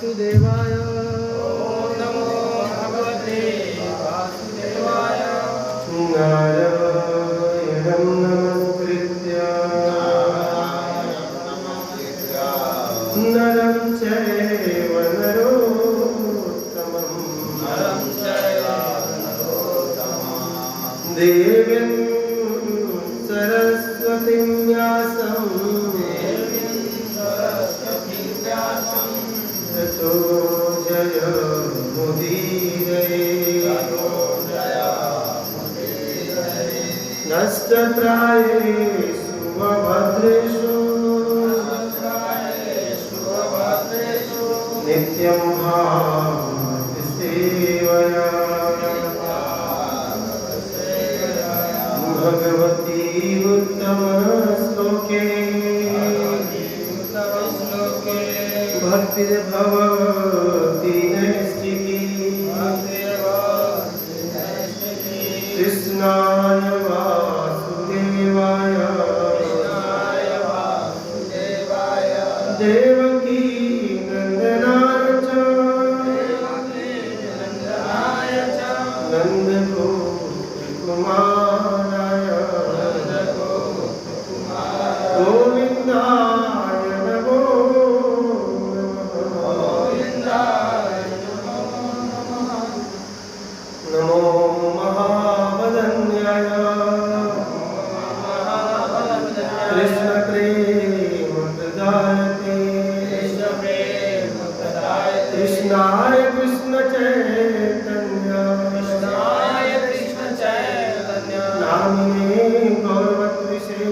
वासुदेवाय। ओम नमो भगवते वासुदेवाय। नारायणं नमस्कृत्य नरं चैव नरोत्तमं देवीं सरस्वतीं व्यासं ततो जयमुदीरये नष्टप्रायेषु भद्रेषु नित्यं भावति सेवया भगवती उत्तमश्लोके भक्तिर्भवति नैष्ठिकी कृष्णाय वासुदेवाय देवकी नंदनाय च नंदगोपकुमाराय गोविन्दाय नमो नमो महावदन्याय कृष्ण प्रेम प्रदायते कृष्णाय कृष्ण चैतन्य नामिने गौरवत्विषे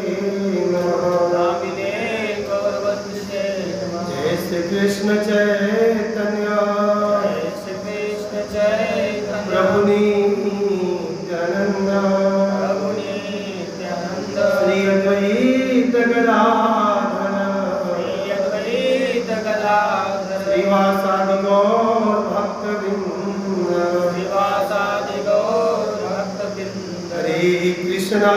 नमः जय श्री कृष्ण चैतन्य प्रभु नित्यानंद श्री अद्वैत गदाधर श्रीवासादि गौर भक्तवृंद हरे कृष्णा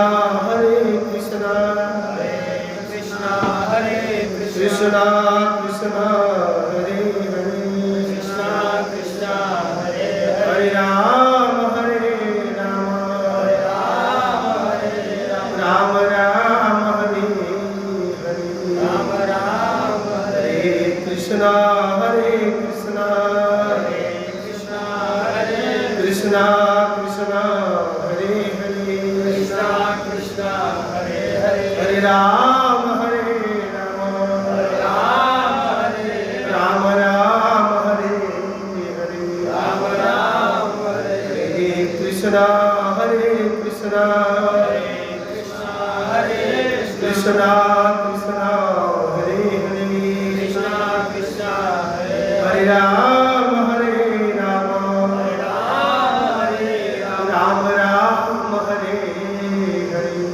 कृष्णा कृष्णा हरे हरे हरे राम राम राम हरे हरे हरे कृष्णा कृष्णा कृष्णा हरे हरे हरे राम राम राम हरे हरे हरे कृष्णा कृष्णा कृष्णा हरे हरे हरे राम राम राम हरे हरे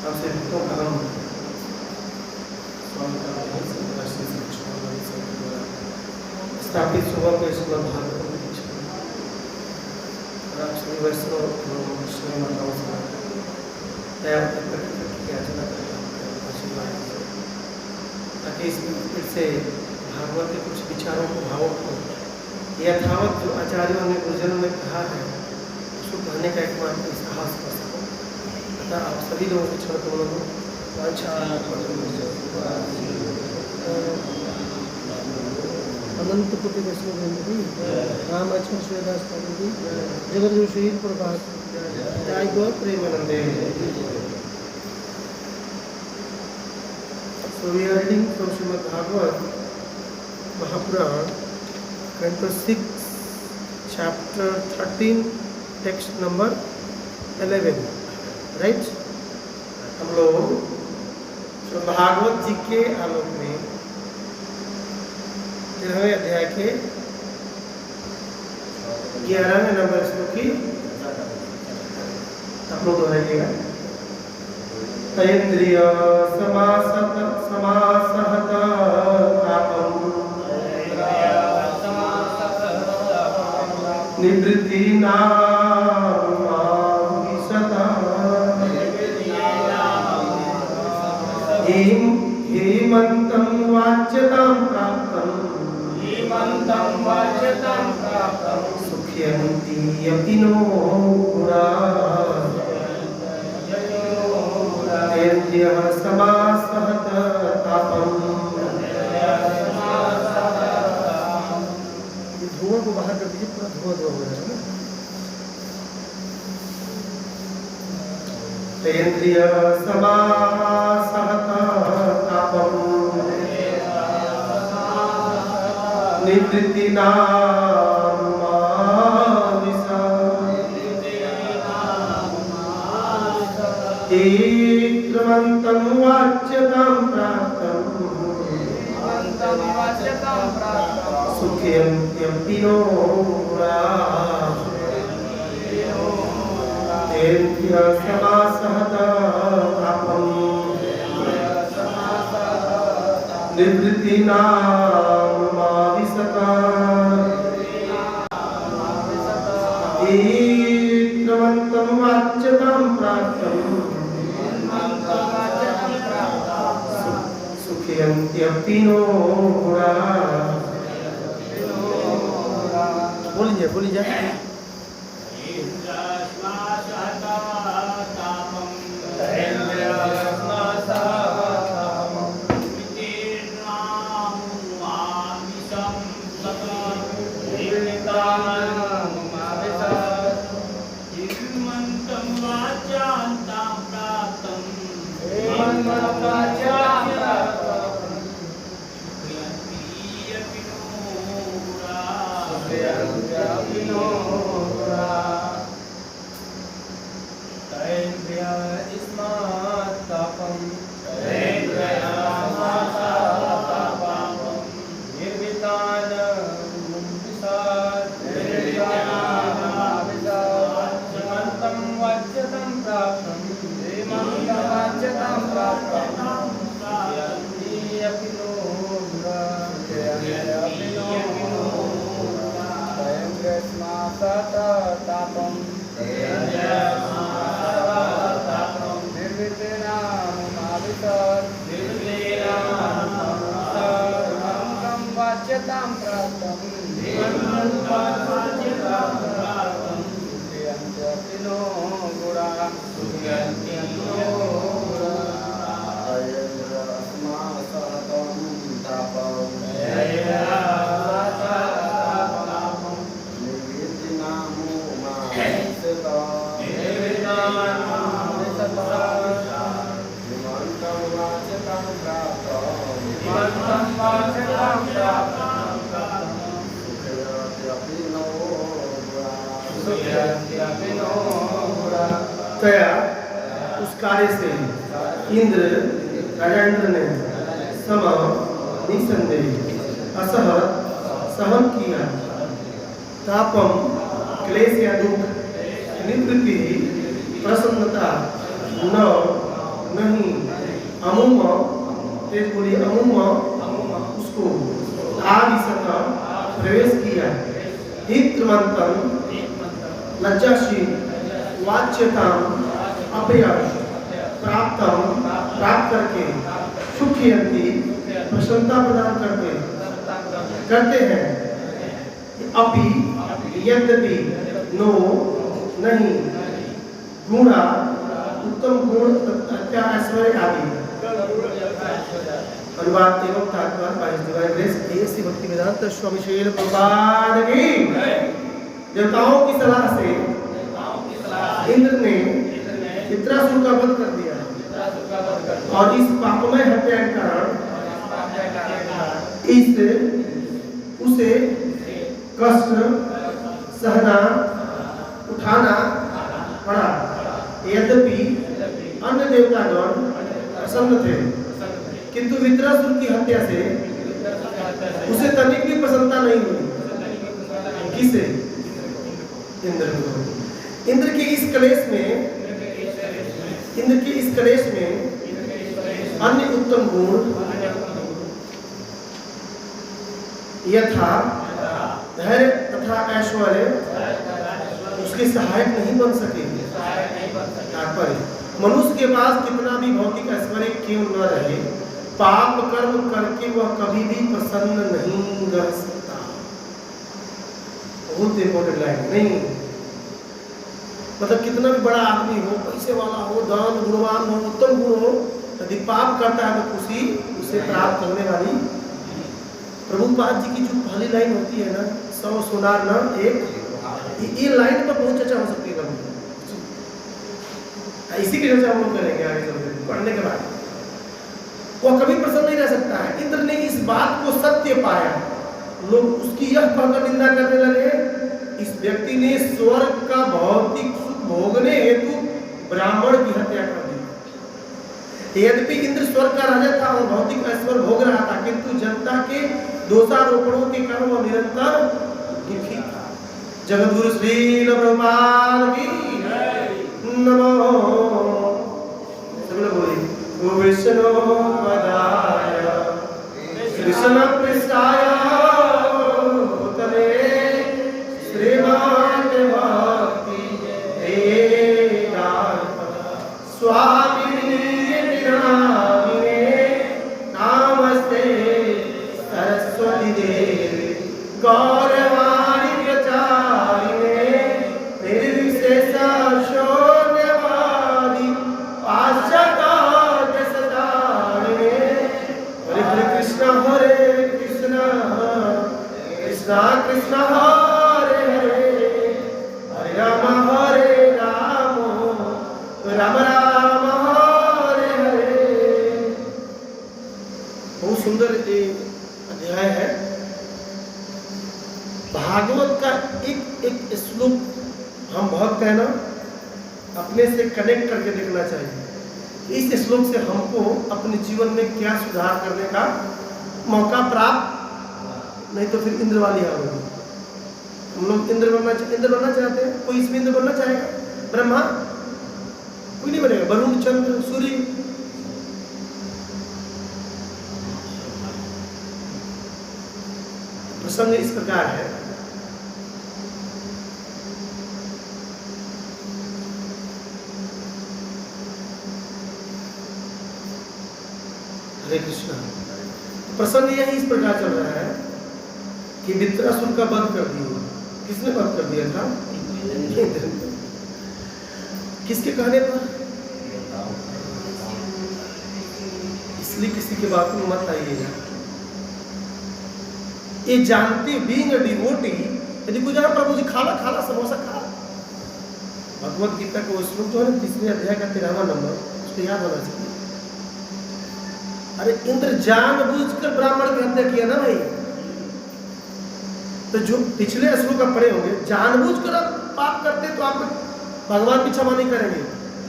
आपसे भक्तों का हम स्वागत करते हैं श्री कृष्ण द्वारा स्थापित सुबह को इसमें भागवत में और आप सभी वैष्णव श्री माताओं से दया की याचना करते हैं आशीर्वाद ताकि इससे भागवत के कुछ विचारों को भावों को यथावत जो आचार्यों ने गुरुजनों ने कहा है उसको कहने का एकमात्र साहस कर सको तथा आप सभी लोगों के क्षण कमलों को अनंत कोटि वैष्णव राम लक्ष्मण सूर्यदास ठाकुर जी जगत गुरु श्री प्रभात जय गौर प्रेमानंदे। So we are reading from Srimad Bhagavad Mahapuran, Canto 6, Chapter 13, Text number 11, right? हम लोग जी के आलोक में 13वें अध्याय के 11वें नंबर श्लोक की आप लोग दोहराइएगा। तैन्द्रिय समासहत निवृत्ति हेमंतं वाच्यतां प्राप्तं सुख्यन्ति अपि नो तैन्द्रियः समासहत तापम्। धुआं को बाहर कर दीजिए, पूरा धुआं हो जाएगा ना। तैन्द्रिय समासहत तापम् निवृत्ति क्रमन्तं वाच्यतां प्राप्तं सुख्यन्त्यपि नो तैन्द्रिय समासहत तापम् निवृत्ति क्रमन्तं वाच्यतां प्राप्तं सुख्यन्त्यपि नो बोलिए तया उस कार्य से इंद्र राजेंद्र ने सम निसंदेह असह सहन किया। तापम क्लेश या दुख निवृत्ति प्रसन्नता नहीं अमुम तेज बोली अमुम उसको आदिशत प्रवेश किया। हित्रमंतन लज्जाशील वाच्यता अपयश प्राप्त करके सुखयंती प्रसन्नता प्रदान करते हैं। अपि यद्यपि नो नहीं गुणा उत्तम गुण तथा ऐश्वर्य आदि। अनुवाद एवं तात्पर्य by divine grace A C Bhaktivedanta Swami Srila Prabhupada की। देवताओं की सलाह से इंद्र ने चित्रासुर का वध कर दिया और इस पापमय हत्या के कारण उसे कष्ट सहना उठाना पड़ा। यद्यपि अन्य देवतागण प्रसन्न थे किंतु वित्रासुर की हत्या से उसे तनिक भी प्रसन्नता नहीं हुई। किसे? इंद्र को। इंद्र के इस कलेश में अन्य उत्तम गुण यथा धैर्य तथा ऐश्वर्य उसके सहायक नहीं बन सके। तात्पर्य, मनुष्य के पास कितना भी भौतिक ऐश्वर्य क्यों न रहे, पाप कर्म करके वह कभी भी प्रसन्न नहीं रह सकता। बहुत इंपॉर्टेंट लाइन। नहीं मतलब कितना भी बड़ा आदमी हो, पैसे वाला हो, दान गुणवान हो, उत्तम गुण हो, यदि पाप करता है तो खुशी उसे प्राप्त होने वाली। प्रभुपाद जी की जो पहली लाइन होती है ना, 100 सोनार ना एक, ये लाइन पर बहुत चर्चा हो सकती है। इसी की चर्चा हम लोग करेंगे आगे चलते पढ़ने के बाद। वह कभी प्रसन्न नहीं रह सकता है। इंद्र ने इस बात को सत्य पाया। लोग उसकी यह कहकर निंदा करने लगे, इस व्यक्ति ने स्वर्ग का भौतिक सुख भोगने हेतु ब्राह्मण की हत्या कर दी। यद्यपि इंद्र स्वर्ग का राजा था और भौतिक ऐश्वर्य भोग रहा था, किंतु जनता के दोषारोपणों के कारण वह निरंतर दुखी था। जगद्गुरु श्री प्रभुपाद की नमो। सब लोग बोलिए, विष्णु पदाय कृष्ण पृष्ठाय भूतले श्रीमान भक्ति स्वामिने नमस्ते सरस्वती देवी गौरवाणी प्रचारिणे निर्विशेष शून्यवादी पाश्चात्य सदारिणे। हरे हरे कृष्ण कृष्ण कृष्ण हरे हरे, हरे राम राम राम हरे हरे। बहुत सुंदर अध्याय है। भागवत का एक श्लोक हम भक्त है ना, अपने से कनेक्ट करके देखना चाहिए। इस श्लोक से हमको अपने जीवन में क्या सुधार करने का मौका प्राप्त, नहीं तो फिर इंद्र वाली हाल होगी। हम लोग इंद्र बनना चाहते हैं। कोई इसमें इंद्र बनना चाहेगा? ब्रह्मा कोई नहीं बनेगा। वरुण, चंद्र, सूर्य, प्रसंग इस प्रकार है। हरे कृष्णा। प्रसंग यही इस प्रकार चल रहा है कि वृत्रासुर का वध कर दिया। किसने वध कर दिया था? किसके कहने पर? इसलिए किसी के बात में मत आइएगा। ये जानते बीइंग अ डिवोटी, यदि कोई जरा प्रभु जी खाला समोसा खा, भगवत गीता का श्लोक जो है 3 अध्याय का 13वां नंबर, उसको याद होना चाहिए। अरे इंद्र जानबूझकर ब्राह्मण की हत्या किया ना भाई। तो जो पिछले श्लोक आप पढ़े होंगे, जानबूझकर आप पाप करते तो आप भगवान की क्षमा नहीं करेंगे।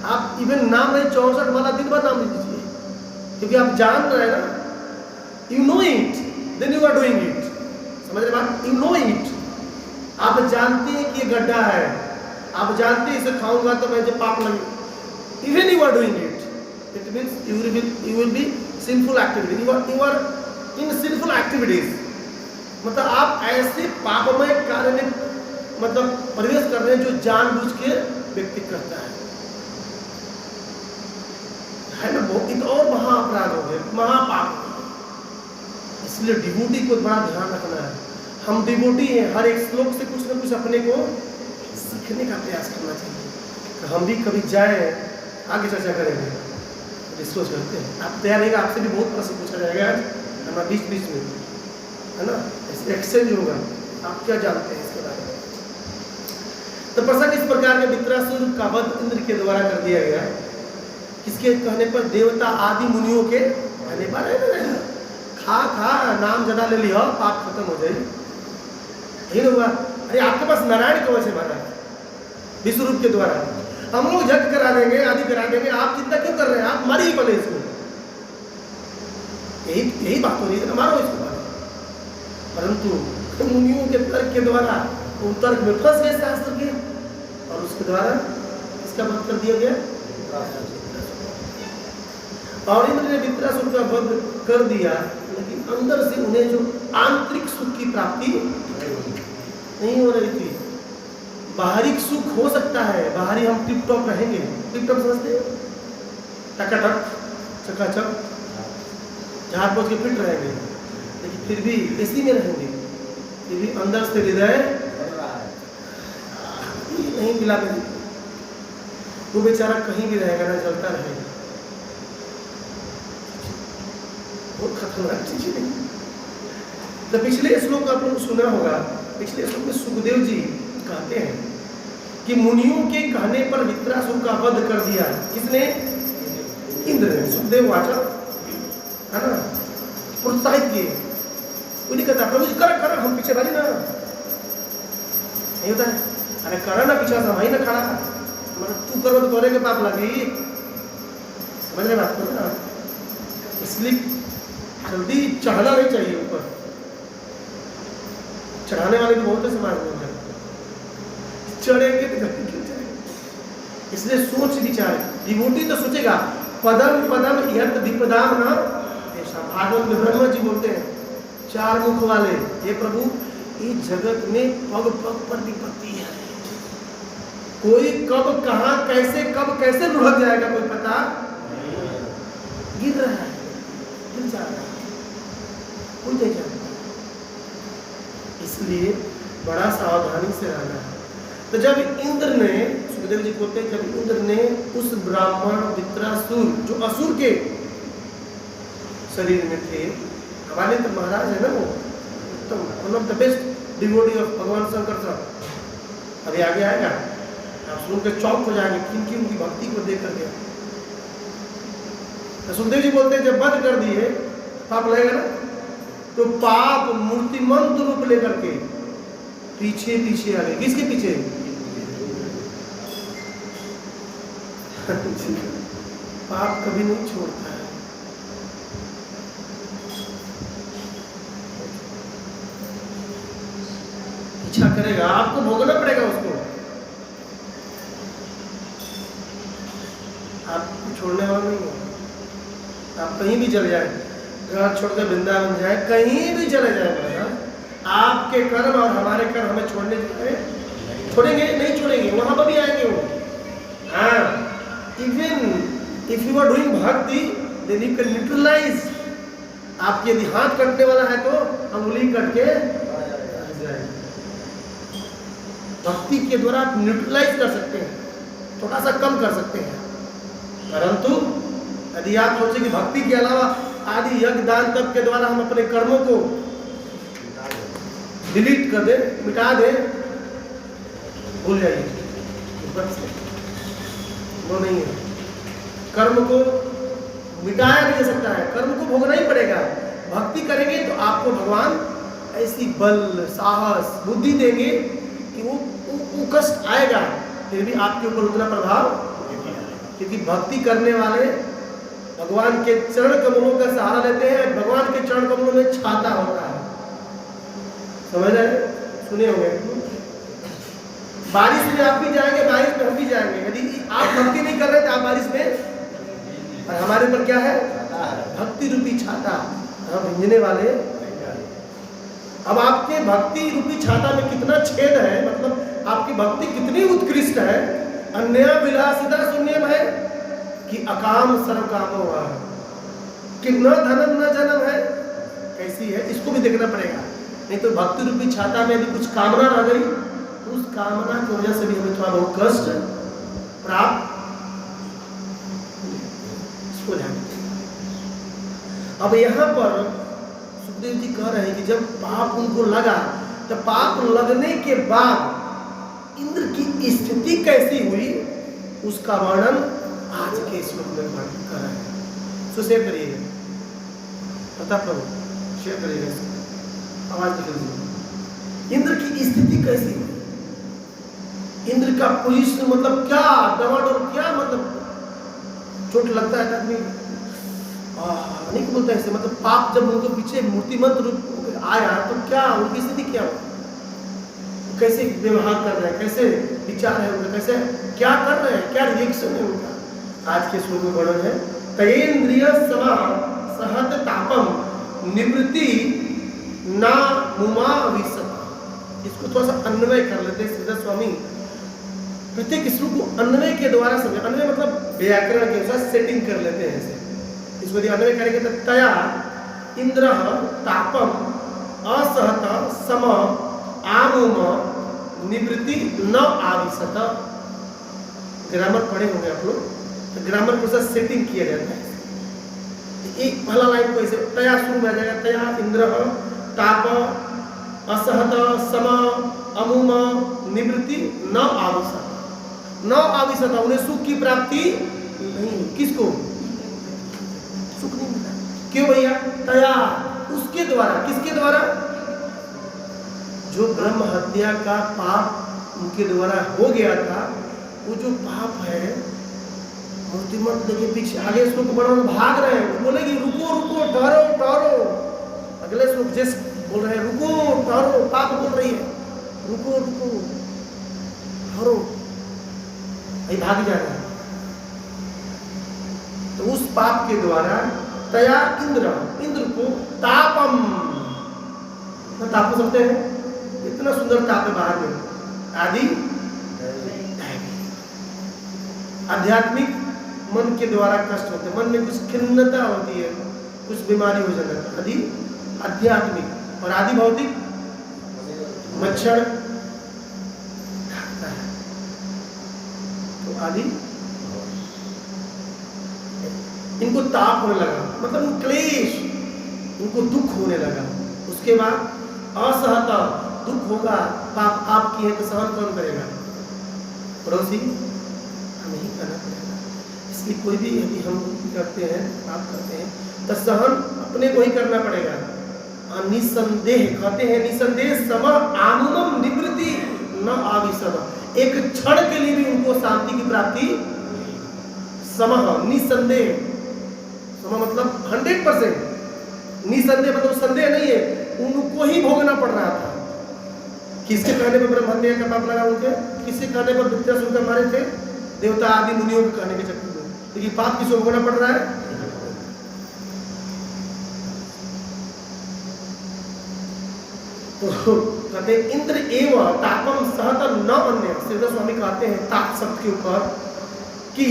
आप इवन नाम नहीं 64 वाला दिन भर नाम लीजिए, क्योंकि आप जान रहे हैं ना, you know it, then you are doing it. समझ रहे बात? यू नो इट, आप जानते हैं कि ये गड्ढा है, आप जानते हैं इसे खाऊंगा तो मुझे पाप लगे, even you are doing it, it means you will be sinful activity, you are in sinful activities. मतलब आप ऐसे पापमय कार्य में मतलब प्रवेश कर रहे हैं जो जानबूझ के व्यक्ति करता है ना। बहुत और महाअपराध हो गए, महापाप। इसलिए डिवोटी को बड़ा ध्यान रखना है। हम डिवोटी हैं, हर एक श्लोक से कुछ न कुछ अपने को सीखने का प्रयास करना चाहिए। तो हम भी कभी जाए, आगे चर्चा करेंगे, डिस्कस करते हैं। आप तैयार रहेगा, आपसे भी बहुत प्रश्न पूछा जाएगा हमारा बीच में, है ना, एक्सचेंज होगा। आप क्या जानते हैं इसके बारे में? तो प्रसंग इस प्रकार के वृत्रासुर का वध इंद्र के द्वारा कर दिया गया। किसके कहने पर? देवता आदि मुनियों के कहने पर। खा नाम ज्यादा ले लिया, पाप खत्म हो जाए, यही ना हुआ। अरे आपके पास नारायण कवच है महाराज, विश्वरूप के द्वारा हम लोग यज्ञ करा देंगे, आदि करा देंगे, आप चिंता क्यों कर रहे हैं? आप मारिए पहले इसको। यही बात हो रही है, मारो इसको मारो। परंतु मुनियों के तर्क के द्वारा वो तर्क में फंस गए शास्त्र के, और उसके द्वारा इसका वध कर दिया गया। और इंद्र ने वित्रासुर का वध कर दिया, लेकिन अंदर से उन्हें जो आंतरिक सुख की प्राप्ति नहीं हो रही थी। बाहरी सुख हो सकता है, बाहरी हम टिप टॉप रहेंगे, टिप टॉप समझते हैं, टकाटक चकाचक जहां पहुंच के फिट रहेंगे, लेकिन फिर भी इसी में रहेंगे, फिर भी अंदर से हृदय नहीं मिला। वो बेचारा कहीं भी रहेगा ना, जलता रहेगा। बहुत खतरनाक चीज है। तो पिछले श्लोक आप लोग सुना होगा, पिछले श्लोक में सुखदेव जी कहते हैं कि मुनियों के कहने पर वित्रासुर का वध कर दिया। किसने? इंद्र ने। सुखदेव वाचा है ना, प्रोत्साहित किए। वो नहीं कहता प्रभु जी कर कर, हम पीछे वाली ना, नहीं होता है, अरे करा ना पीछा से वही ना खड़ा, मतलब तू करो तो तोरे के पाप लगेगी, समझ रहे बात को ना। इसलिए जल्दी चढ़ना नहीं चाहिए ऊपर, चढ़ाने वाले भी बहुत है समाज में, चढ़ेंगे तो गलती क्यों चढ़ेंगे। इसलिए सोच विचार, डिवोटी तो सोचेगा पदम पदम यत विपदाम न ऐसा। भागवत में ब्रह्मा जी बोलते हैं, चार मुख वाले, हे प्रभु इस जगत में पग पग पर विपत्ति है, कोई कब कहां कैसे कब कैसे लुढ़क जाएगा कोई पता नहीं। गिर रहा है, गिर जा रहा है, कोई नहीं जानता। इसलिए बड़ा सावधानी से रहना है। तो जब इंद्र ने, सुखदेव जी बोलते हैं, जब इंद्र ने उस ब्राह्मण वित्रासुर जो असुर के शरीर में थे, हमारे तो महाराज है ना वो, तो one of the best devotee of भगवान शंकर साहब, अभी आगे आएगा, आप सुन के चौक हो जाएंगे किनकी उनकी भक्ति को देख करके। तो सुखदेव जी बोलते हैं जब वध कर दिए, पाप लगेगा ना, तो पाप मूर्तिमंत रूप लेकर के पीछे पीछे आ गए। किसके पीछे? पाप कभी नहीं छोड़ता है। पीछा करेगा, आपको भोगना पड़ेगा उसको, आपको छोड़ने वाला नहीं है। आप कहीं भी चले जाए, घर छोड़कर वृंदावन जाए, कहीं भी चले जाए, आपके कर्म और हमारे कर्म हमें छोड़ने छोड़ेंगे नहीं छोड़ेंगे, वहां पर भी आएंगे वो। हाँ, even if you are doing bhakti then you can neutralise. आपके यदि हाथ कटने वाला है तो अंगुली कट के जाए। भक्ति के द्वारा आप न्यूट्रलाइज कर सकते हैं, थोड़ा सा कम कर सकते हैं। परंतु यदि आप सोचे कि भक्ति के अलावा आदि यज्ञ दान तप के द्वारा हम अपने कर्मों को डिलीट कर दे, मिटा दे, भूल जाइए, वो नहीं है। कर्म को मिटाया नहीं जा सकता है, कर्म को भोगना ही पड़ेगा। भक्ति करेंगे तो आपको भगवान ऐसी बल साहस बुद्धि देंगे कि वो कष्ट आएगा, फिर भी आपके ऊपर उतना प्रभाव, क्योंकि भक्ति करने वाले भगवान के चरण कमलों का सहारा लेते हैं। भगवान के चरण कमलों में छाता होता है, समझ रहे, सुने होंगे। बारिश में आप भी जाएंगे, बारिश में हम भी जाएंगे। यदि आप भक्ति नहीं कर रहे तो आप बारिश में, और हमारे ऊपर क्या है? भक्ति रूपी छाता, हम भिंजने वाले। अब आपके भक्ति रूपी छाता में कितना छेद है, मतलब आपकी भक्ति कितनी उत्कृष्ट है। अन्य विलासिता शून्यम है कि अकाम सर्व कामो हुआ, कि न धनम न जन्म है, कैसी है, इसको भी देखना पड़ेगा। नहीं तो भक्ति रूपी छाता में यदि कुछ कामना रह गई, उस कामना की वजह से भी हमें थोड़ा बहुत कष्ट प्राप्त हो जाए। अब यहाँ पर सुखदेव जी कह रहे हैं कि जब पाप उनको लगा, तो पाप लगने के बाद इंद्र की स्थिति कैसी हुई, उसका वर्णन आज के श्लोक में कर रहे हैं। सो शेयर करिएगा, पता प्रभु शेयर करिएगा, आवाज निकल। इंद्र की स्थिति कैसी हुई, इंद्र का पोजीशन, मतलब क्या डमाडोल, क्या मतलब चोट लगता है आदमी, नहीं बोलते ऐसे, मतलब पाप जब उनके पीछे मूर्तिमंत रूप आया तो क्या उनकी स्थिति क्या हो, कैसे व्यवहार कर रहे हैं, कैसे विचार है उनका, कैसे क्या कर रहे हैं, क्या रिएक्शन है उनका। आज के श्लोक में वर्णन है तयेन्द्रिय समा सहत तापम निवृत्ति ना मुमा विसत। इसको थोड़ा सा अन्वय कर लेते हैं श्रीधर स्वामी, प्रत्येक श्लोक को अन्वय के द्वारा समझे। अन्वय मतलब व्याकरण के अनुसार सेटिंग कर लेते हैं ऐसे। इसको यदि अन्वय करेंगे तो तया इंद्र तापम असहत सम आमुम निवृत्ति न आविशत। ग्रामर पढ़े होंगे आप लोग, तो ग्रामर के साथ सेटिंग किया जाता है। एक पहला लाइन को ऐसे तया शुरू में आ जाएगा, तया इंद्र ताप असहत सम अमुम निवृत्ति न आविशत। न आविशत उन्हें सुख की प्राप्ति नहीं। किसको सुख नहीं मिला? क्यों भैया? तया उसके द्वारा। किसके द्वारा? जो ब्रह्म हत्या का पाप उनके द्वारा हो गया था, वो जो पाप है मूर्तिमंत के पीछे आगे श्लोक बढ़ो भाग रहे हैं। वो बोलेगी रुको रुको ठहरो ठहरो। अगले श्लोक जैसे बोल रहे हैं रुको ठहरो, पाप बोल रही है रुको रुको ठहरो, भाई भाग जा रहा है। तो उस पाप के द्वारा तया इंद्र को तापम, ताप सकते हैं, इतना सुंदर ताप है बाहर में, आदि आध्यात्मिक मन के द्वारा कष्ट होते हैं, मन में कुछ खिन्नता होती है, कुछ बीमारी हो जाता है, आदि आध्यात्मिक। और आदि भौतिक मच्छर खाता है, तो आदि इनको ताप होने लगा, मतलब क्लेश, उनको दुख होने लगा। उसके बाद असहता, दुख होगा, पाप आपकी है तो सहन कौन करेगा? पड़ोसी, हमें ही करना पड़ेगा। इसलिए कोई भी यदि हम करते हैं, पाप करते हैं, तो सहन अपने को ही करना पड़ेगा। निसंदेह कहते हैं, निसंदेह सम आमुमम निवृत्ति न आविशद। एक क्षण के लिए भी उनको शांति की प्राप्ति समह, निसंदेह, सम मतलब 100%, निसंदेह मतलब संदेह नहीं है, उनको ही भोगना पड़ रहा था। किसके कहने पर ब्रह्म हत्या का पाप लगा उनके? किसके कहने पर वृत्रासुर का मारे थे? देवता आदि मुनियों के कहने के चक्कर में। लेकिन पाप किसको भोगना पड़ रहा है? तो कहते इंद्र एवं तापम सहत न अन्य। श्रीधर स्वामी कहते हैं ताप शब्द के ऊपर कि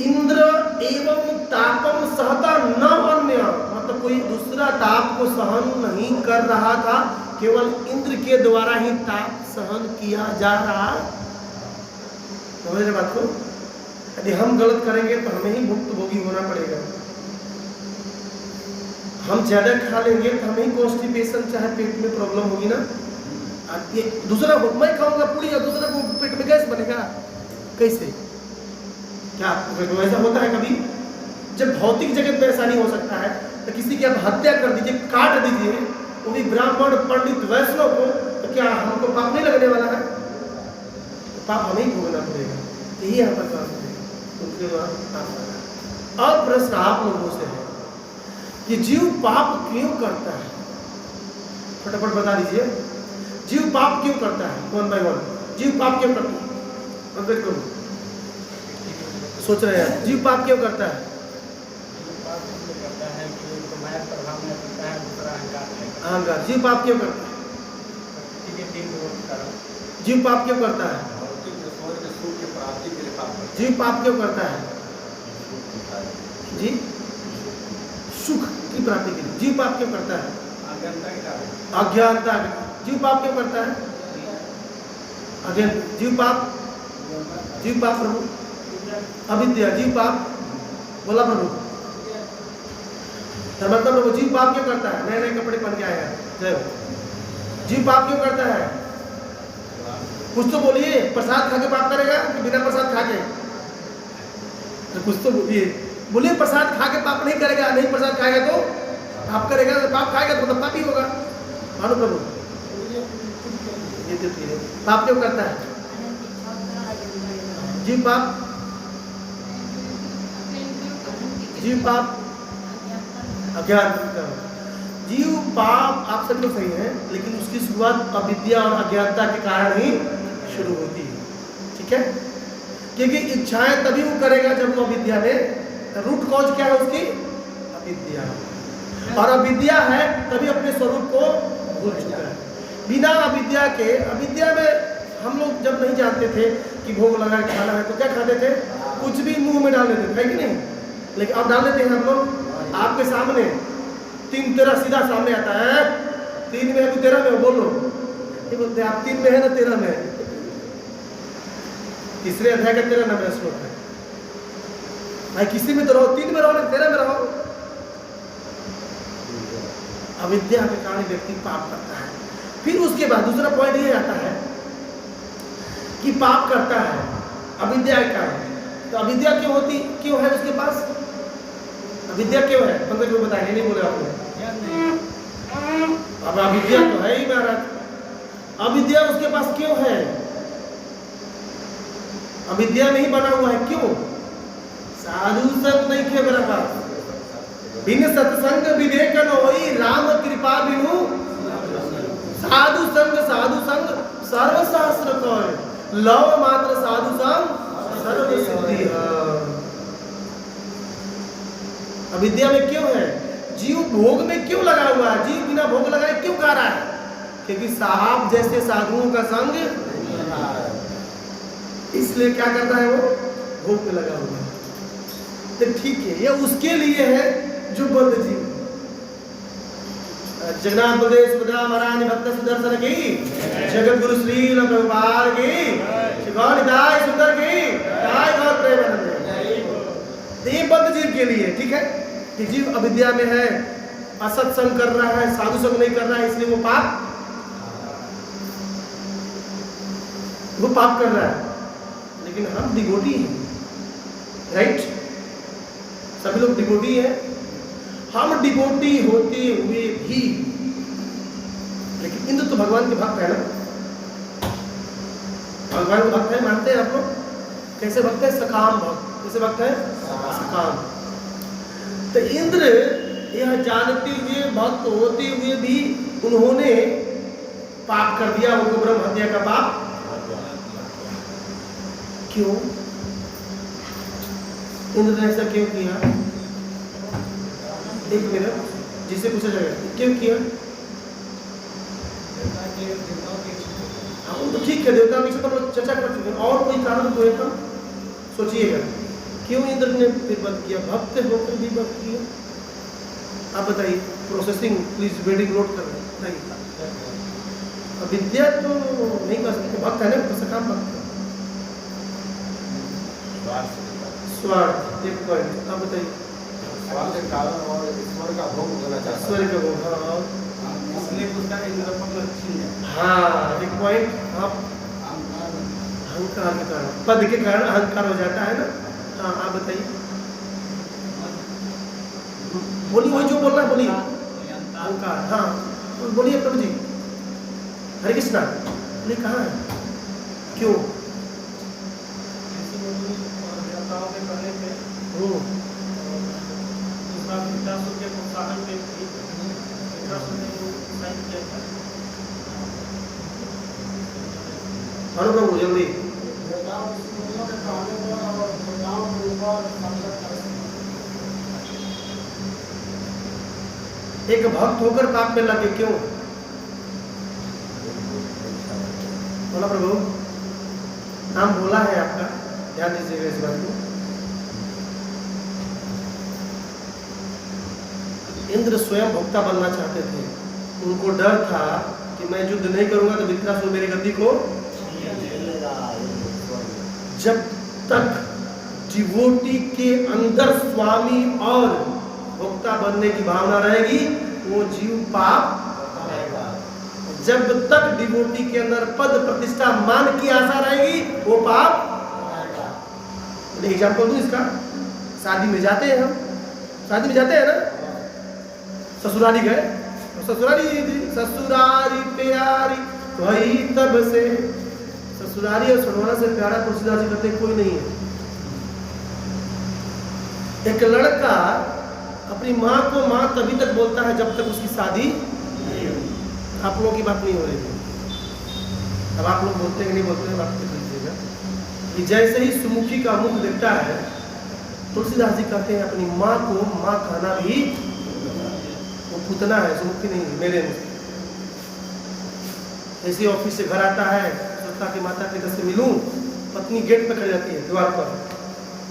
इंद्र एवं तापम सहता न अन्य, मतलब कोई दूसरा ताप को सहन नहीं कर रहा था, केवल इंद्र के द्वारा ही ताप सहन किया जा रहा। समझ रहे बात को? यदि हम गलत करेंगे तो हमें ही भुक्त भोगी होना पड़ेगा। हम ज्यादा खा लेंगे तो हमें ही कॉन्स्टिपेशन, चाहे पेट में प्रॉब्लम होगी ना। ये दूसरा मैं खाऊंगा पूरी और दूसरा को पेट में गैस बनेगा, कैसे? क्या वैसा होता है कभी? जब भौतिक जगत में ऐसा नहीं हो सकता है तो किसी की आप हत्या कर दीजिए, काट दीजिए, वो भी ब्राह्मण पंडित वैष्णव को, तो क्या हमको पाप नहीं लगने वाला है? तो पाप हमें ही भोगना पड़ेगा। यही यहाँ पर बात है, उनके द्वारा। अब प्रश्न आप लोगों से है कि जीव पाप क्यों करता है? फटाफट बता दीजिए, जीव पाप क्यों करता है? 1 by 1 जीव पाप क्यों करता है? कंप्लीट करो। सोच रहे हैं जीव पाप क्यों करता है? अहंकार। जीव पाप क्यों करता है? जीव पाप क्यों करता है? जीव पाप क्यों करता है? जी सुख की प्राप्ति के लिए। जीव पाप क्यों करता है? अज्ञानता। जीव पाप क्यों करता है? अज्ञान। जीव पाप, जीव पाप प्रभु अविद्या। जीव पाप बोला प्रभु मतलब प्रभु जीव पाप क्यों करता है? नए नए कपड़े पहन के आया है। जीव पाप क्यों करता है? कुछ तो बोलिए। प्रसाद खा के पाप करेगा कि बिना प्रसाद खा के? तो कुछ तो बोलिए। बोलिए प्रसाद खा के पाप नहीं करेगा, नहीं प्रसाद खाएगा तो पाप करेगा, पाप खाएगा तो मतलब पाप ही होगा। मानो प्रभु पाप क्यों करता है? जीव पाप, जीव पाप अज्ञान का जीव पाप आप सब लोग सही है, लेकिन उसकी शुरुआत अविद्या और अज्ञानता के कारण ही शुरू होती है। ठीक है, क्योंकि इच्छाएं तभी वो करेगा जब वो अविद्या में, रूट कॉज क्या है उसकी? अविद्या, और अविद्या है तभी अपने स्वरूप को भूल चुका है। बिना अविद्या के, अविद्या में हम लोग जब नहीं जानते थे कि भोग लगा के खाना है तो क्या खाते थे? कुछ भी मुंह में डाल देते थे, है कि नहीं? लेकिन अब डाल देते हैं हम लोग आपके सामने, 3 तेरा सीधा सामने आता है, 3 में है तो 13 में बोलो, ये बोलते हैं आप 3 में है ना 13 में है। तीसरे अध्याय का 13 नंबर श्लोक है भाई, किसी में तो रहो, 3 में रहो ना 13 में रहो। अविद्या के कारण व्यक्ति पाप करता है। फिर उसके बाद दूसरा पॉइंट ये आता है कि पाप करता है अविद्या के कारण। तो अविद्या क्यों है उसके पास? अविद्या क्यों है? पंकज को बताइए, नहीं बोले आपने। अब अविद्या तो है ही महाराज, अविद्या उसके पास क्यों है? अविद्या नहीं बना हुआ है, क्यों? साधु सब नहीं थे मेरा पास, बिन सत्संग विवेक न होई, राम कृपा बिनु साधु संग सर्व शास्त्र कौन, लव मात्र साधु संग सर्व सिद्धि। अविद्या में क्यों है? जीव भोग में क्यों लगा हुआ है? जीव बिना भोग लगाए क्यों खा रहा है? क्योंकि साहब जैसे साधुओं का संग, इसलिए क्या करता है वो? भोग में लगा हुआ है। तो ठीक है, ये उसके लिए है जो बंद जीव। जगन्नाथ बलदेव सुभद्रा महारानी भक्त सुदर्शन की, जगत गुरु श्री प्रभुपाद की, गौरदाय सुंदर की, दाय गौर प्रेमानंद। ये बंद जीव के लिए, ठीक है, कि जीव अविद्या में है, असत्संग कर रहा है, साधु संग नहीं कर रहा है, इसलिए वो पाप कर रहा है। लेकिन हम डिवोटी हैं, राइट? सभी लोग डिवोटी हैं। हम डिवोटी होते हुए भी, लेकिन इंद्र तो भगवान के भक्त है ना, भगवान के भक्त है, मानते हैं आप लोग? कैसे भक्त है? सकाम भक्त। कैसे भक्त है? सकाम। तो इंद्र यह जानते हुए, भक्त होते हुए भी उन्होंने पाप कर दिया, उनको ब्रह्म हत्या का पाप। क्यों इंद्र ने ऐसा क्यों किया? एक मिनट, जिसे पूछा जाएगा क्यों किया? हम तो ठीक है, देवता की तो चर्चा कर चुके हैं, और कोई कारण तो है तो सोचिएगा, क्यों इंद्र ने फिर वध किया? भक्त होकर भी वध किया। आप बताइए, प्रोसेसिंग प्लीज, वेडिंग नोट कर रहे हैं। विद्या तो नहीं कर सकते, भक्त है ना, तो सकाम भक्त। स्वार्थ, एक पॉइंट। आप बताइए। स्वार्थ के कारण और ईश्वर का भोग होना चाहता है। ईश्वर का भोग, हाँ, इसलिए उसका इंद्र पद छीन है। हाँ, एक पॉइंट। आप अहंकार के कारण, पद के कारण अहंकार हो जाता है ना। हाँ, आप बताइए, बोलिए, वही जो बोल रहा है बोलिए। अहंकार, हाँ बोलिए प्रभु जी। हरे कृष्णा, बोलिए कहाँ है? क्यों? प्रभु जल्दी। एक भक्त होकर पाप में लगे, क्यों? बोला प्रभु, नाम बोला है आपका, ध्यान दीजिएगा इस बात को। इंद्र स्वयं भोक्ता बनना चाहते थे, उनको डर था कि मैं युद्ध नहीं करूंगा तो वित्रासुर मेरी गद्दी को। जब तक डिवोटी के अंदर स्वामी और भोक्ता बनने की भावना रहेगी, वो जीव पाप करेगा। जब तक डिवोटी के अंदर पद प्रतिष्ठा मान की आशा रहेगी, वो पाप करेगा। एग्जाम्पल दूं इसका, शादी में जाते हैं हम, शादी में जाते हैं ना, ससुराली गए, ससुरारी प्यारी वही तब से, ससुरारी और सड़ोरा से प्यारा तुलसीदास जी कहते कोई नहीं है। एक लड़का अपनी माँ को माँ तभी तक बोलता है जब तक उसकी शादी नहीं हो। आप लोगों की बात नहीं हो रही है। अब आप लोग बोलते हैं कि नहीं बोलते हैं, बात कर लीजिएगा कि जैसे ही सुमुखी का मुख दिखता है, तुलसीदास जी कहते हैं अपनी माँ को माँ कहना भी वो पुतना है, सुमुखी नहीं, मेरे मुझे। ऐसे ऑफिस से घर आता है, सोचता कि माता पिता से मिलूं, पत्नी गेट पे खड़ी रहती है द्वार पर,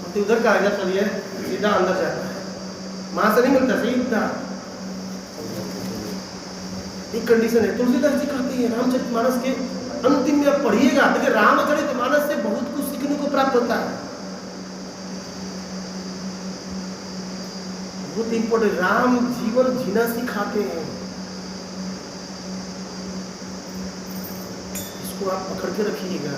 तो उधर का इधर चलिए, सीधा अंदर जाता है, माँ से नहीं मिलता, सीधा। एक कंडीशन है। तुलसीदास जी कहते हैं रामचरितमानस के अंतिम में आप पढ़िएगा, देखिए रामचरितमानस से बहुत कुछ सीखने को प्राप्त होता है, बहुत इंपॉर्टेंट। राम जीवन जीना सिखाते हैं, इसको आप पकड़ के रखिएगा।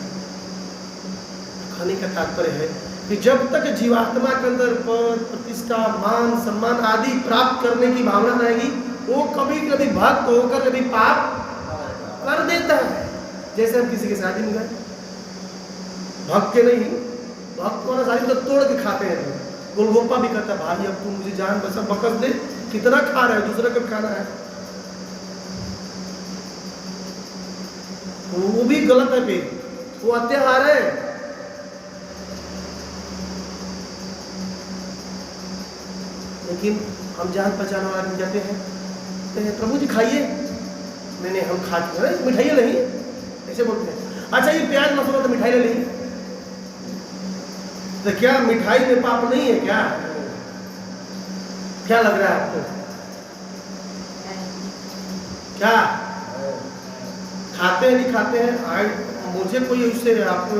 कहने का तात्पर्य है कि जब तक जीवात्मा के अंदर पद प्रतिष्ठा मान सम्मान आदि प्राप्त करने की भावना रहेगी, वो कभी कभी भक्त होकर कभी पाप कर देता है। जैसे हम किसी की शादी में गए, भक्त के नहीं, भक्त को ना शादी तो तोड़ के खाते हैं, गोलगप्पा भी करता, भाई अब तू मुझे जान बसा बकस दे, कितना खा रहा है, दूसरा कब खाना है, वो भी गलत है, फिर वो अत्याचार है। लेकिन हम जान पहचान वाले जाते हैं, प्रभु जी खाइए, मैंने हम खा के मिठाइयाँ नहीं, ऐसे बोलते हैं। अच्छा ये प्याज मसाला तो मिठाई ले ली, तो क्या मिठाई में पाप नहीं है क्या? क्या लग रहा है आपको? क्या खाते हैं नहीं खाते हैं, मुझे कोई उससे आपको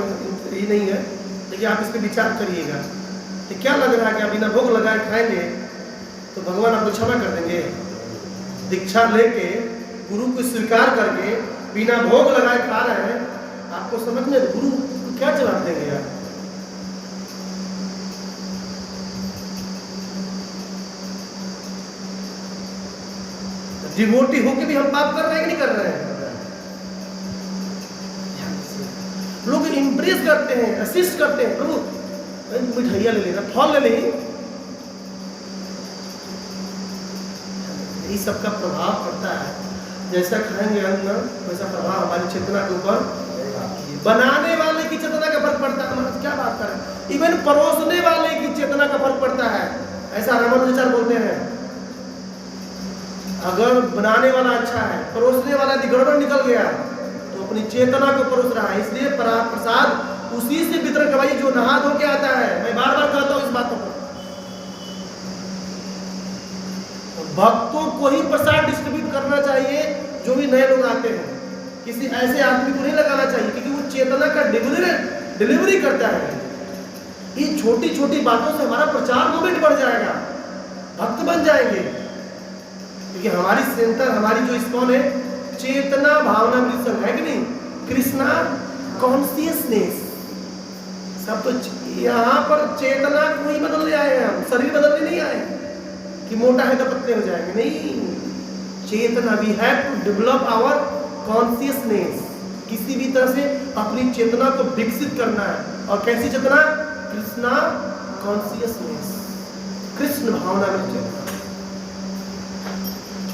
ये नहीं है, लेकिन आप इस पर विचार करिएगा। तो क्या लग रहा है कि आप बिना भोग लगाए खाएंगे तो भगवान आपको क्षमा कर देंगे? दीक्षा लेके गुरु को स्वीकार करके बिना भोग लगाए खा रहे हैं, आपको समझ में गुरु को क्या जवाब देंगे यार? डिवोटी होके भी हम पाप कर रहे हैं कि नहीं कर रहे हैं? लोग इंप्रेस करते हैं, असिस्ट करते हैं, प्रभु मिठाइया ले लेना, फल ले लेंगे, इस सब का प्रभाव पड़ता है। जैसा खाएंगे अन्न वैसा प्रभाव हमारी चेतना के ऊपर, बनाने वाले की चेतना का फर्क पड़ता है। मतलब क्या बात करें, इवन परोसने वाले की चेतना का फर्क पड़ता है। ऐसा रामानुजाचार्य बोलते हैं, अगर बनाने वाला अच्छा है, परोसने वाला यदि गड़बड़ निकल गया तो अपनी चेतना को परोस रहा है। इसलिए प्रसाद उसी से वितरण करवाइए जो नहा धो के आता है। मैं बार बार कहता हूँ इस बातों पर, भक्तों को ही प्रसाद डिस्ट्रीब्यूट करना चाहिए जो भी नए लोग आते हैं। किसी ऐसे आदमी को नहीं लगाना चाहिए, क्योंकि वो चेतना का डिलीवरी करता है। ये छोटी छोटी बातों से हमारा प्रचार मूवमेंट बढ़ जाएगा, भक्त बन जाएंगे। क्योंकि हमारी सेंटर, हमारी जो इस्कॉन है, चेतना भावना मिशन है कि नहीं, कृष्णा कॉन्शियसनेस, सब तो यहाँ पर चेतना को ही बदलने आए हैं हम, शरीर बदलने नहीं आए कि मोटा है तो पतले हो जाएंगे, नहीं। चेतना, we have to develop our consciousness, किसी भी तरह से अपनी चेतना को विकसित करना है। और कैसी चेतना? कृष्णा कॉन्शियसनेस, कृष्ण भावना में चेतना।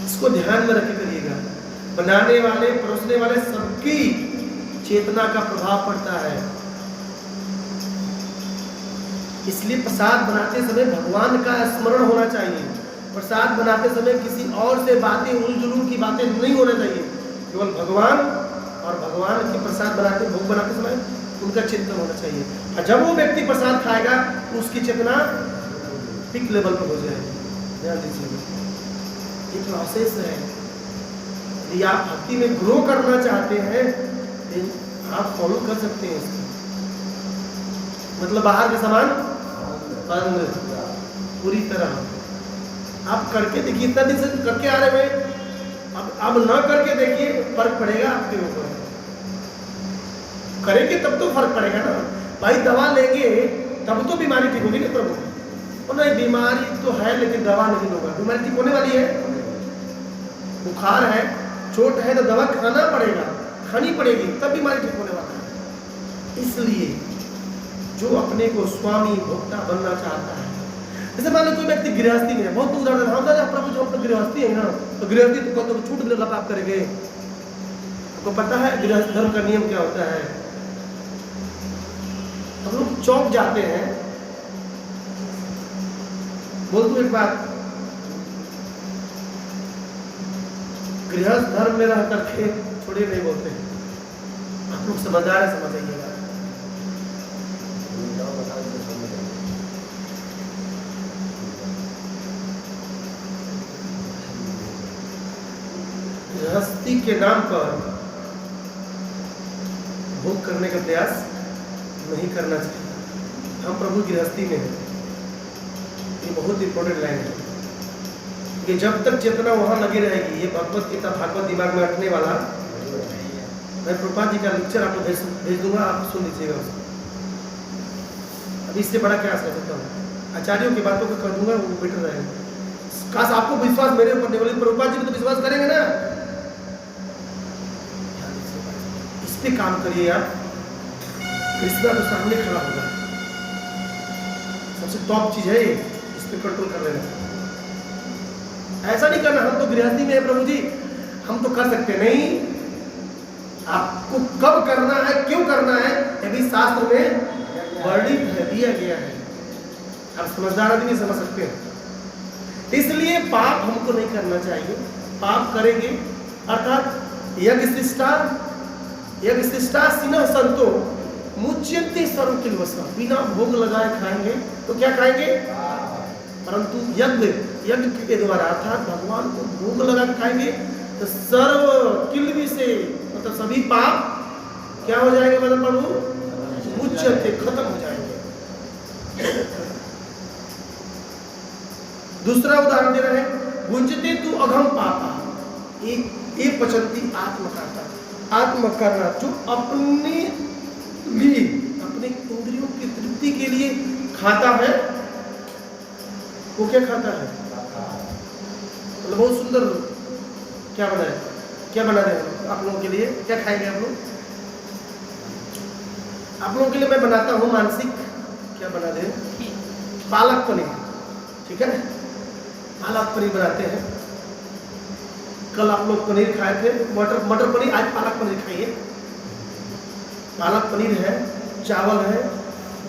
इसको ध्यान में रखे करिएगा। बनाने वाले, परोसने वाले सबकी चेतना का प्रभाव पड़ता है। इसलिए प्रसाद बनाते समय भगवान का स्मरण होना चाहिए। प्रसाद बनाते समय किसी और से बातें, उलझुल की बातें नहीं होना चाहिए। केवल भगवान और भगवान के प्रसाद बनाते, भोग बनाते समय उनका चिंतन होना चाहिए। और जब वो व्यक्ति प्रसाद खाएगा तो उसकी चेतना पीक लेवल पर हो जाएगी। ध्यान दीजिएगा, ये प्रोसेस है। यदि आप भक्ति में ग्रो करना चाहते हैं तो आप फॉलो कर सकते हैं इसको। मतलब बाहर का सामान बंद पूरी तरह। आप करके देखिए, इतना दिन से करके आ रहे हैं, अब न करके देखिए, फर्क पड़ेगा आपके ऊपर। करेंगे तब तो फर्क पड़ेगा ना भाई। दवा लेंगे तब तो बीमारी ठीक होगी ना प्रभु। और नहीं, बीमारी तो है लेकिन दवा नहीं होगा। बीमारी ठीक होने वाली है, बुखार है, चोट है तो दवा खाना पड़ेगा, खानी पड़ेगी, तब बीमारी ठीक होने वाला है। इसलिए जो अपने को स्वामी भोक्ता बनना चाहता है, जैसे मान लो कोई व्यक्ति गृहस्थी में है, बहुत उदाहरण हम प्रभु जो हम गृहस्थी है ना, तो गृहस्थी तो छूट मिलेगा आप करेंगे। आपको पता है गृहस्थ धर्म का नियम क्या होता है? हम लोग चौक जाते हैं, बोल दूं एक बात, गृहस्थ धर्म में रह करके थोड़ी नहीं बोलते, आप लोग समझदार है, समझ आइएगा। गृहस्थी के नाम पर भोग करने का प्रयास नहीं करना चाहिए। हम प्रभु गृहस्थी में हैं, ये बहुत इंपॉर्टेंट लाइन है कि जब तक चेतना वहां लगी रहेगी, ये भगवत गीता भागवत दिमाग में रखने वाला, मैं प्रभुपाद जी का लेक्चर आपको भेज दूंगा, आप सुन लीजिएगा उसको। अभी इससे बड़ा क्या कर सकता हूँ, आचार्यों की बातों को कर दूंगा, वो बेटर रहेगा। खास आपको विश्वास मेरे ऊपर नहीं, बोले प्रभुपाद जी को तो विश्वास करेंगे ना, इस पे काम करिए आप। कृष्णा तो सामने खड़ा होगा, सबसे टॉप चीज है ये, इस पे कंट्रोल कर लेना। ऐसा नहीं करना हम तो गृहस्थी में है प्रभु जी, हम तो कर सकते नहीं। आपको कब करना है, क्यों करना है, ये भी शास्त्र में वर्णित है, दिया गया है। आप समझदार आदमी समझ सकते हैं। इसलिए पाप हमको नहीं करना चाहिए। पाप करेंगे अर्थात यज्ञ शिष्टा सिनह संतो मुच्यन्ते सर्वकिल्वसा, बिना भोग लगाए खाएंगे तो क्या खाएंगे? परंतु यज्ञ के द्वारा अर्थात भगवान को भोग लगा खाएंगे तो सर्व किल्वी से, मतलब सभी पाप क्या हो जाएंगे? मतलब प्रभु मुच्यन्ते, खत्म हो जाएंगे। दूसरा उदाहरण दे रहे हैं, भुंजते तू अघम पापा, एक पचंती आत्मकाता, आत्म करना, जो अपने लिए, अपने इंद्रियों की तृप्ति के लिए खाता है, वो क्या खाता है? मतलब बहुत सुंदर क्या बनाए, क्या बना रहे हैं आप लोगों के लिए? क्या खाएंगे आप लोग? आप लोगों के लिए मैं बनाता हूँ मानसिक, क्या बना दे, पालक पनीर, ठीक है, पालक पनीर बनाते हैं। कल आप लोग पनीर खाए थे, मटर पनीर, आज पालक पनीर खाइए। पालक पनीर है, चावल है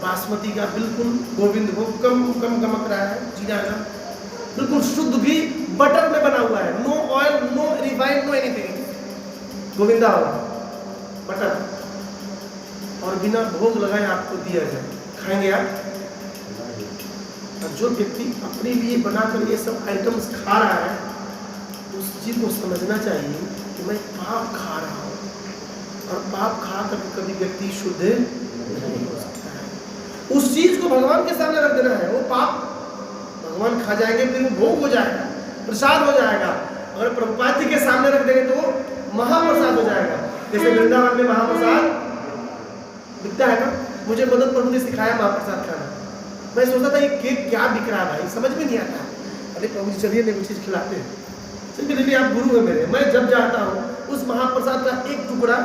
बासमती का, बिल्कुल गोविंद भोग, कम गमक रहा है, जीरा का, बिल्कुल शुद्ध घी, बटर में बना हुआ है, no oil, no refined, no anything, Govinda वाला बटर, और बिना भोग लगाए आपको दिया जाए, खाएंगे आप? और जो व्यक्ति अपने लिए बनाकर ये सब आइटम्स खा रहा है, उस चीज को समझना चाहिए कि मैं पाप खा रहा हूँ, और पाप खा कर कभी व्यक्ति शुद्ध नहीं हो सकता है। उस चीज को भगवान के सामने रख देना है, वो पाप भगवान खा जाएंगे, फिर वो भोग हो जाएगा, प्रसाद हो जाएगा। अगर प्रभुपाद जी के सामने रख देंगे तो महाप्रसाद हो जाएगा। जैसे वृंदावन में महाप्रसाद बिकता है ना, मुझे मदन प्रभु ने सिखाया महाप्रसाद खाना। मैं सोचता था ये केक क्या बिक रहा है भाई, समझ में नहीं आता। अरे प्रभु जी चलिए नहीं, कुछ चीज खिलाते हैं, चलिए आप गुरु है मेरे। मैं जब जाता हूँ उस महाप्रसाद का एक टुकड़ा,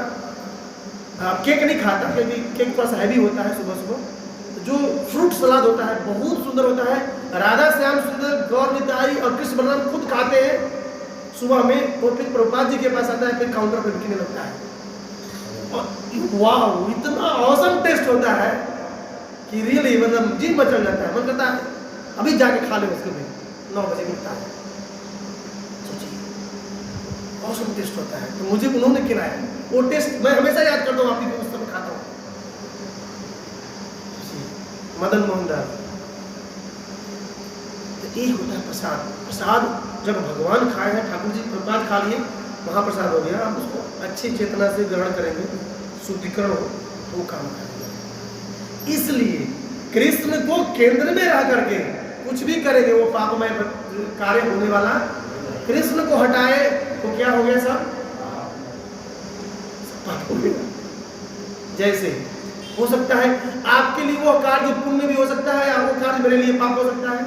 केक नहीं खाता क्योंकि केक थोड़ा सा हैवी होता है, सुबह सुबह जो फ्रूट सलाद होता है बहुत सुंदर होता है, राधा श्याम सुंदर, गौर निताई और कृष्ण बलराम खुद खाते हैं सुबह में, और फिर प्रभुपाद जी के पास आता है, फिर काउंटर पर बिकने लगता है, और वाह इतना औसम टेस्ट होता है कि रियली मतलब जी मचल जाता है, मन करता है अभी जाके खा ले उसको भी, 9 बजे मिलता है। सोचिए औसम टेस्ट होता है, तो मुझे उन्होंने खिलाया, वो टेस्ट मैं हमेशा याद करता हूँ, आपकी उस समय खाता हूँ। मदन मोहन दास, तो ये होता है प्रसाद। प्रसाद जब भगवान खाए हैं, ठाकुर जी प्रसाद खा लिए, महाप्रसाद हो गया, आप उसको अच्छी चेतना से ग्रहण करेंगे, शुद्धिकरण हो तो वो काम करेंगे। इसलिए कृष्ण को केंद्र में रह करके कुछ भी करेंगे वो पापमय कार्य होने वाला, कृष्ण को हटाए तो क्या हो गया, सब पाप हो गया। जैसे हो सकता है आपके लिए वो कार्य पुण्य भी हो सकता है, या वो कार्य मेरे लिए पाप हो सकता है।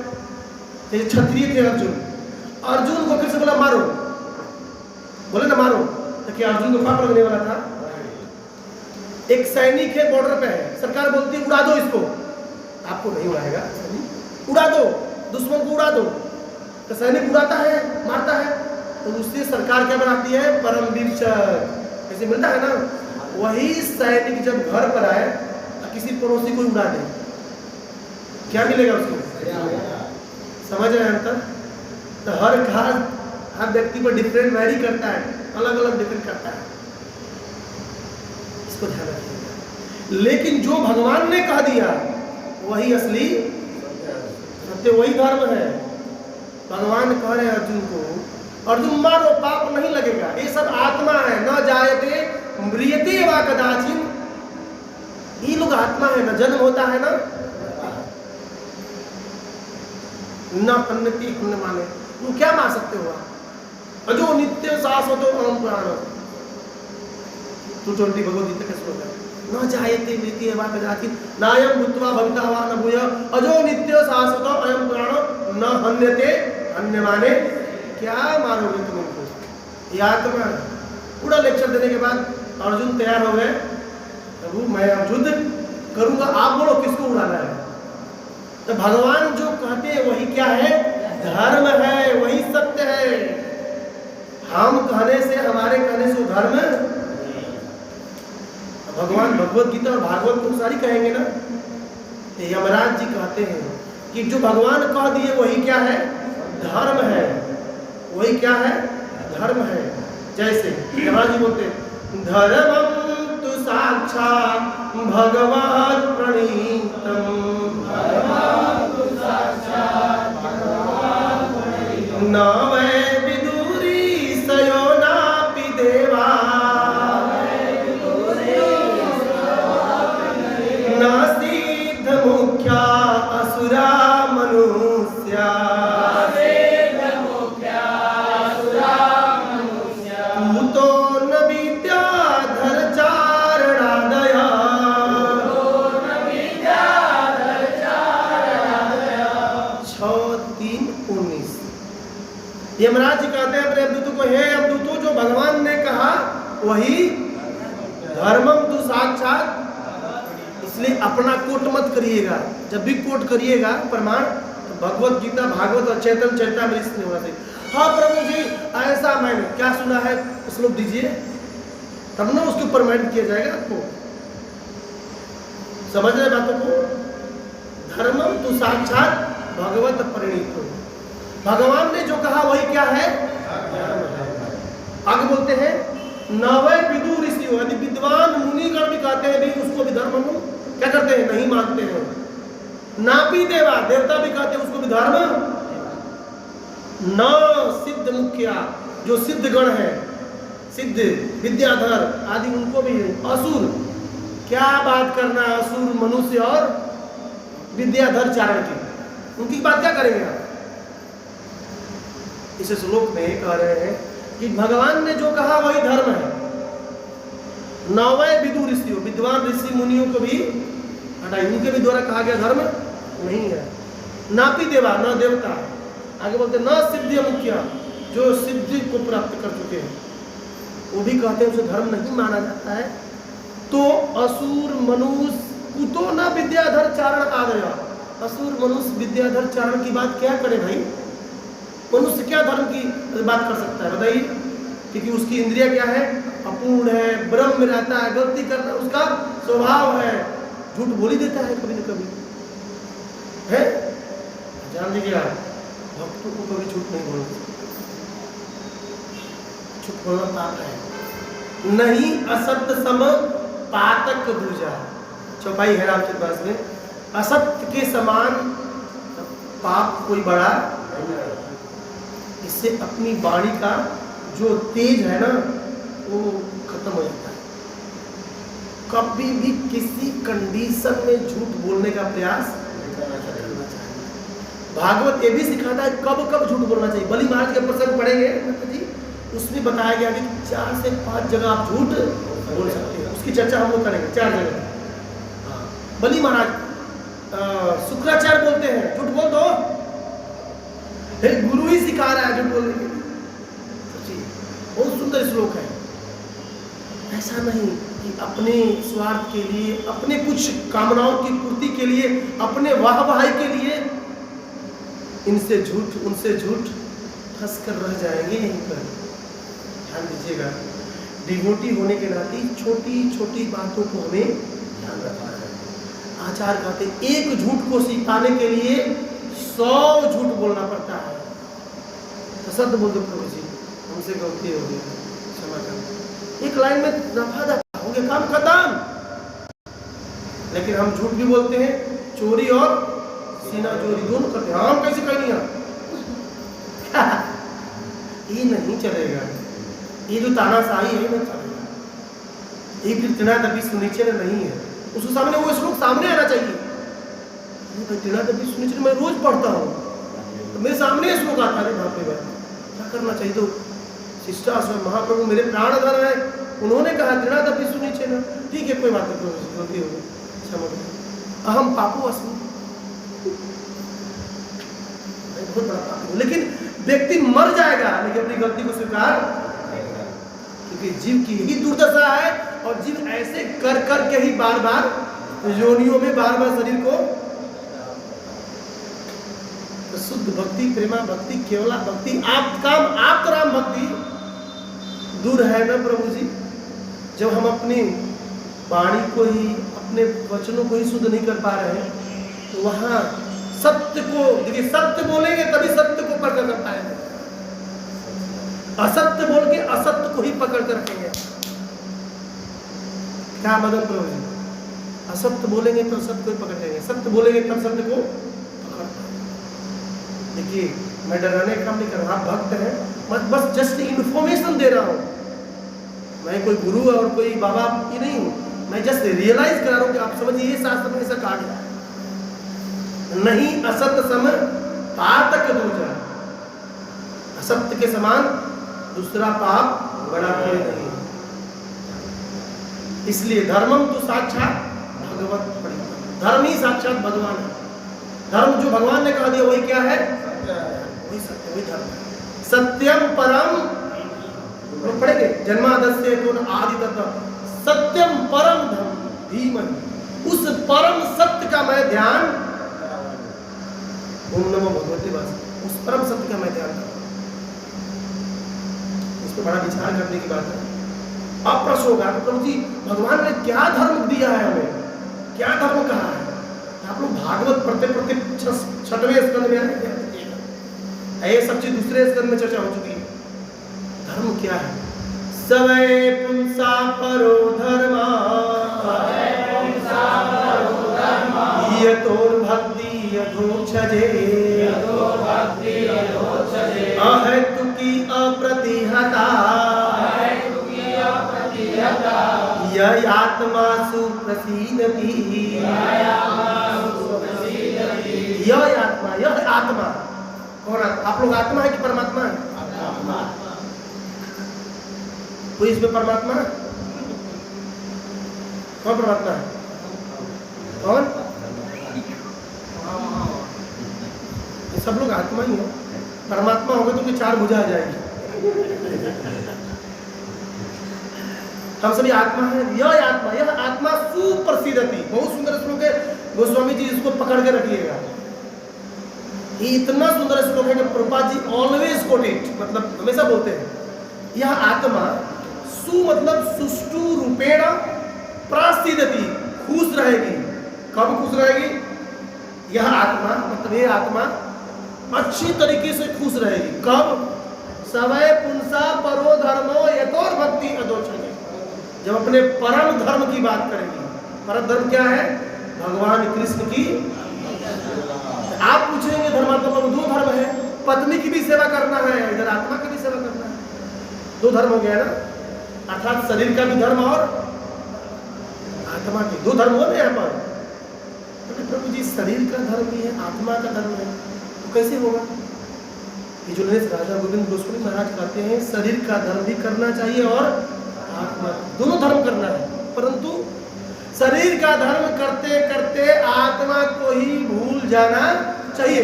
जैसे क्षत्रिय थे अर्जुन को कृष्ण बोला मारो, बोले ना मारो, तो क्या अर्जुन को पाप लगने वाला था? एक सैनिक है बॉर्डर पे है, सरकार बोलती है उड़ा दो इसको, आपको नहीं उड़ाएगा, उड़ा दो, दुश्मन को उड़ा दो, तो सैनिक उड़ाता है, मारता है, तो उससे सरकार क्या बनाती है? परमवीर चक्र। ऐसे मिलता है ना। वही सैनिक जब घर पर आए किसी पड़ोसी को उड़ा दे, क्या मिलेगा उसको? समझ रहे हैं अंतर? तो हर व्यक्ति पर डिफरेंट वैरी करता है, अलग अलग डिफरेंट करता है, इसको ध्यान रखिएगा। लेकिन जो भगवान ने कह दिया वही असली सत्य, वही धर्म है। भगवान कह रहे हैं अर्जुन को, अर्जुन मारो पाप नहीं लगेगा, ये सब आत्मा है, न जायते म्रियते वा कदाचिन, ये लोग आत्मा है, न जन्म होता है न अन्नति अन्य माने। तुम क्या मार सकते हो आप? अजो नित्य शाश्वतो अहम प्राण, 220 भगवद गीता का श्लोक है। न जायते म्रियते वा कदाचिन नायं भूत्वा भविता वा न भूय अजो नित्य शाश्वतो अयम प्राण न हन्यते अन्य माने। क्या मारोगे तुम उनको? ये आत्मा है। पूरा लेक्चर देने के बाद अर्जुन तैयार हो गए, प्रभु मैं अब युद्ध करूंगा, आप बोलो किसको उड़ाना है। तो भगवान जो कहते हैं वही क्या है? धर्म है, वही सत्य है। हम कहने से, हमारे कहने से धर्म, भगवान भगवत गीता और भागवत तो सारी कहेंगे ना। यमराज जी कहते हैं कि जो भगवान कह दिए वही क्या है? धर्म है, वही क्या है? धर्म है। जैसे यमराज जी बोलते हैं धर्मम तु साक्षात् भगवत् प्रणीतम न वै विदुरी सयो नापि देवा न सिद्ध मुख्या असुरा मनुष्या तो न विद्याधर चारणादय 6:3-19। यमराज जी कहते हैं अपने अवधूतों को, हे अवधूतों, जो भगवान ने कहा वही धर्मम तु साक्षात, इसलिए अपना कोट मत करिएगा। जब भी कोट करिएगा प्रमाण, तो भगवत गीता, भागवत और चैतन्य चरितामृत से होना चाहिए। हाँ प्रभु जी ऐसा मैंने क्या सुना है, श्लोक दीजिए, तब ना उसके ऊपर माइंड किया जाएगा। आपको समझ रहे बातों को? धर्मम तु साक्षात भगवत परिणीतो, भगवान ने जो कहा वही क्या है? आगे बोलते हैं नवै विदु ऋषि, यदि विद्वान मुनिगण भी कहते हैं भी उसको भी धर्म हम क्या करते हैं? नहीं मानते हैं। नापी देवा, देवता भी कहते हैं उसको भी धर्म न सिद्ध मुखिया, जो सिद्ध गण है, सिद्ध विद्याधर आदि उनको भी है। असुर, क्या बात करना है असुर मनुष्य और विद्याधर चारण की, उनकी बात क्या करेंगे आप? इस श्लोक में कह रहे हैं कि भगवान ने जो कहा वही धर्म है। नवै विदु ऋषियों, विद्वान ऋषि मुनियों को भी हटाई, उनके भी द्वारा कहा गया धर्म नहीं है। नापी देवा, न देवता, आगे बोलते न सिद्ध मुखिया, जो सिद्धि को प्राप्त कर चुके हैं वो भी कहते हैं उसे धर्म नहीं माना जाता है। तो असुर मनुष्य कुतो न विद्याधर चारण आ गया। असुर मनुष्य विद्याधर चारण की बात क्या करे भाई? मनुष्य क्या धर्म की बात कर सकता है बताइए? क्योंकि उसकी इंद्रिया क्या है? अपूर्ण है, ब्रह्म में रहता है, गलती करना उसका स्वभाव है, झूठ बोल ही देता है कभी न कभी, है? जान लीजिए भक्तों को कभी झूठ नहीं बोलना, झूठ बोलना पाप है। नहीं असत्य सम पातक दूजा, चौपाई है रामचरित मानस में, असत्य के समान पाप कोई बड़ा, इससे अपनी वाणी का जो तेज है ना वो खत्म हो जाता है। कभी भी किसी कंडीशन में झूठ बोलने का प्रयास नहीं करना चाहिए। भागवत ये भी सिखाता है कब कब झूठ बोलना चाहिए। बलि महाराज के प्रसंग पढ़ेंगे जी, उसमें बताया गया कि 4 से 5 जगह आप झूठ बोल सकते हैं, उसकी चर्चा हम लोग करेंगे 4 जगह। बलि महाराज शुक्राचार्य बोलते हैं झूठ बोल दो, गुरु ही सिखा रहा है झूठ बोलने के लिए। सच्ची बहुत सुंदर श्लोक है। ऐसा नहीं कि अपने स्वार्थ के लिए, अपने कुछ कामनाओं की पूर्ति के लिए, अपने वाहवाही के लिए इनसे झूठ उनसे झूठ फंस कर रह जाएंगे यहीं पर। ध्यान दीजिएगा, डिवोटी होने के नाते छोटी छोटी बातों को हमें ध्यान रखना है। आचार्य कहते एक झूठ को सिखाने के लिए 100 झूठ बोलना पड़ता है। तो सत्य बोल दो, प्रभु जी हमसे गलती हो गई, क्षमा कर, एक लाइन में दफा दफा हो गया, काम खत्म। लेकिन हम झूठ भी बोलते हैं, चोरी और सीना चोरी दोनों करते हैं। हम कैसे कहेंगे ये नहीं चलेगा, ये जो तानाशाही है नहीं चलेगा। ये फिर तृणादपि सुनिश्चय नहीं है, उसके सामने वो श्लोक सामने आना चाहिए। तृणादपि सुनिश्चय मैं रोज पढ़ता हूँ, तो मेरे सामने श्लोक आता है, वहां पे क्या करना चाहिए? तो शिष्टाश्रम महाप्रभु मेरे प्राणधर है, उन्होंने कहा तृणादपि सुनिश्चय ना, ठीक है कोई बात नहीं, गलती हो गई, क्षमा करो, अहम पापो अस्मि, बहुत बड़ा पाप। लेकिन व्यक्ति मर जाएगा लेकिन अपनी गलती को स्वीकार, क्योंकि जीव की यही दुर्दशा है। और जीव ऐसे कर कर के ही बार बार योनियों में बार बार शरीर को, तो शुद्ध भक्ति, प्रेमा भक्ति, केवला भक्ति, आप काम आप राम भक्ति दूर है ना प्रभु जी। जब हम अपनी वाणी को ही, अपने वचनों को ही शुद्ध नहीं कर पा रहे हैं, तो वहां सत्य को देखिए, सत्य बोलेंगे तभी सत्य को पकड़ कर पाएंगे, असत्य बोल के असत्य को ही पकड़ कर रखेंगे। क्या मदद प्रभु जी? असत्य बोलेंगे तो सत्य को ही पकड़ेंगे, सत्य बोलेंगे तब सत्य को पकड़ पाएंगे। देखिए मैं डराने का काम नहीं कर रहा, आप भक्त हैं, मैं बस जस्ट इन्फॉर्मेशन दे रहा हूँ। मैं कोई गुरु और कोई बाबा ये नहीं हूँ, मैं जस्ट रियलाइज करा रहा हूँ कि आप समझिए ये शास्त्र में ऐसा कहा गया है, नहीं असत्य सम पातक दूजा, असत्य के समान दूसरा पाप बड़ा कोई नहीं। इसलिए धर्मम तो साक्षात भगवत, धर्म ही साक्षात भगवान है। धर्म जो भगवान ने कहा दिया वही क्या है? वही सत्य, वही धर्म है। सत्यम परम, लोग पढ़ेंगे, जन्मादस्य तो आदि तत्व, सत्यम परम धर्म धीमहि, उस परम सत्य का मैं ध्यान, ओम नमो भगवते वासुदेवाय, उस परम सत्य का मैं ध्यान करता हूं। इस पर बड़ा विचार करने की बात है। अप्रश्न होगा तो प्रभु जी भगवान ने क्या धर्म दिया है हमें, क्या धर्म कहा है? आप लोग भागवत पढ़ते पढ़ते 6वें स्कंद में आए, ये सब चीज दूसरे स्कंद में चर्चा हो चुकी है। धर्म क्या है? सवै पुंसा परो धर्मा, यतोर भक्ति यथोक्षजे, अहेतुकी अप्रतिहता, यह आत्मा सुप्रसीदति, यह आत्मा, यह आत्मा कौन? आप लोग आत्मा है कि परमात्मा है? कोई इसमें परमात्मा है? कौन परमात्मा है? कौन? ये सब लोग आत्मा ही है। परमात्मा होगा तो 4 भुजा आ जाएगी। हम सभी आत्मा है। यह आत्मा सुप्रसिद्धति, बहुत सुंदर श्लोक है, गोस्वामी जी इसको पकड़ के रखिएगा। ये इतना सुंदर श्लोक है कि Prabhupada ji always coat it, मतलब हमेशा बोलते हैं। यह आत्मा सु मतलब सुष्टु रूपेण प्रसिद्धति, खुश रहेगी। कब खुश रहेगी? यह आत्मा मतलब ये आत्मा अच्छी तरीके से खुश रहेगी। कब? सवै पुंसा परो धर्मो यतोर भक्ति अदोक्षणे, जब अपने परम धर्म की बात करेगी। परम धर्म क्या है? भगवान कृष्ण की। आप पूछेंगे धर्मात्मा में 2 धर्म है, पत्नी की भी सेवा करना है, इधर आत्मा की भी सेवा करना है। 2 धर्म हो गया ना, अर्थात शरीर का भी धर्म और आत्मा की 2 धर्म हो ना यहाँ पर। तो प्रभु जी शरीर का धर्म भी है, आत्मा का धर्म है, तो कैसे होगा? ये जो राजा गोविंद गोस्वामी महाराज कहते हैं शरीर का धर्म भी करना चाहिए और आत्मा, दोनों धर्म करना है, परंतु शरीर का धर्म करते करते आत्मा को ही भूल जाना चाहिए।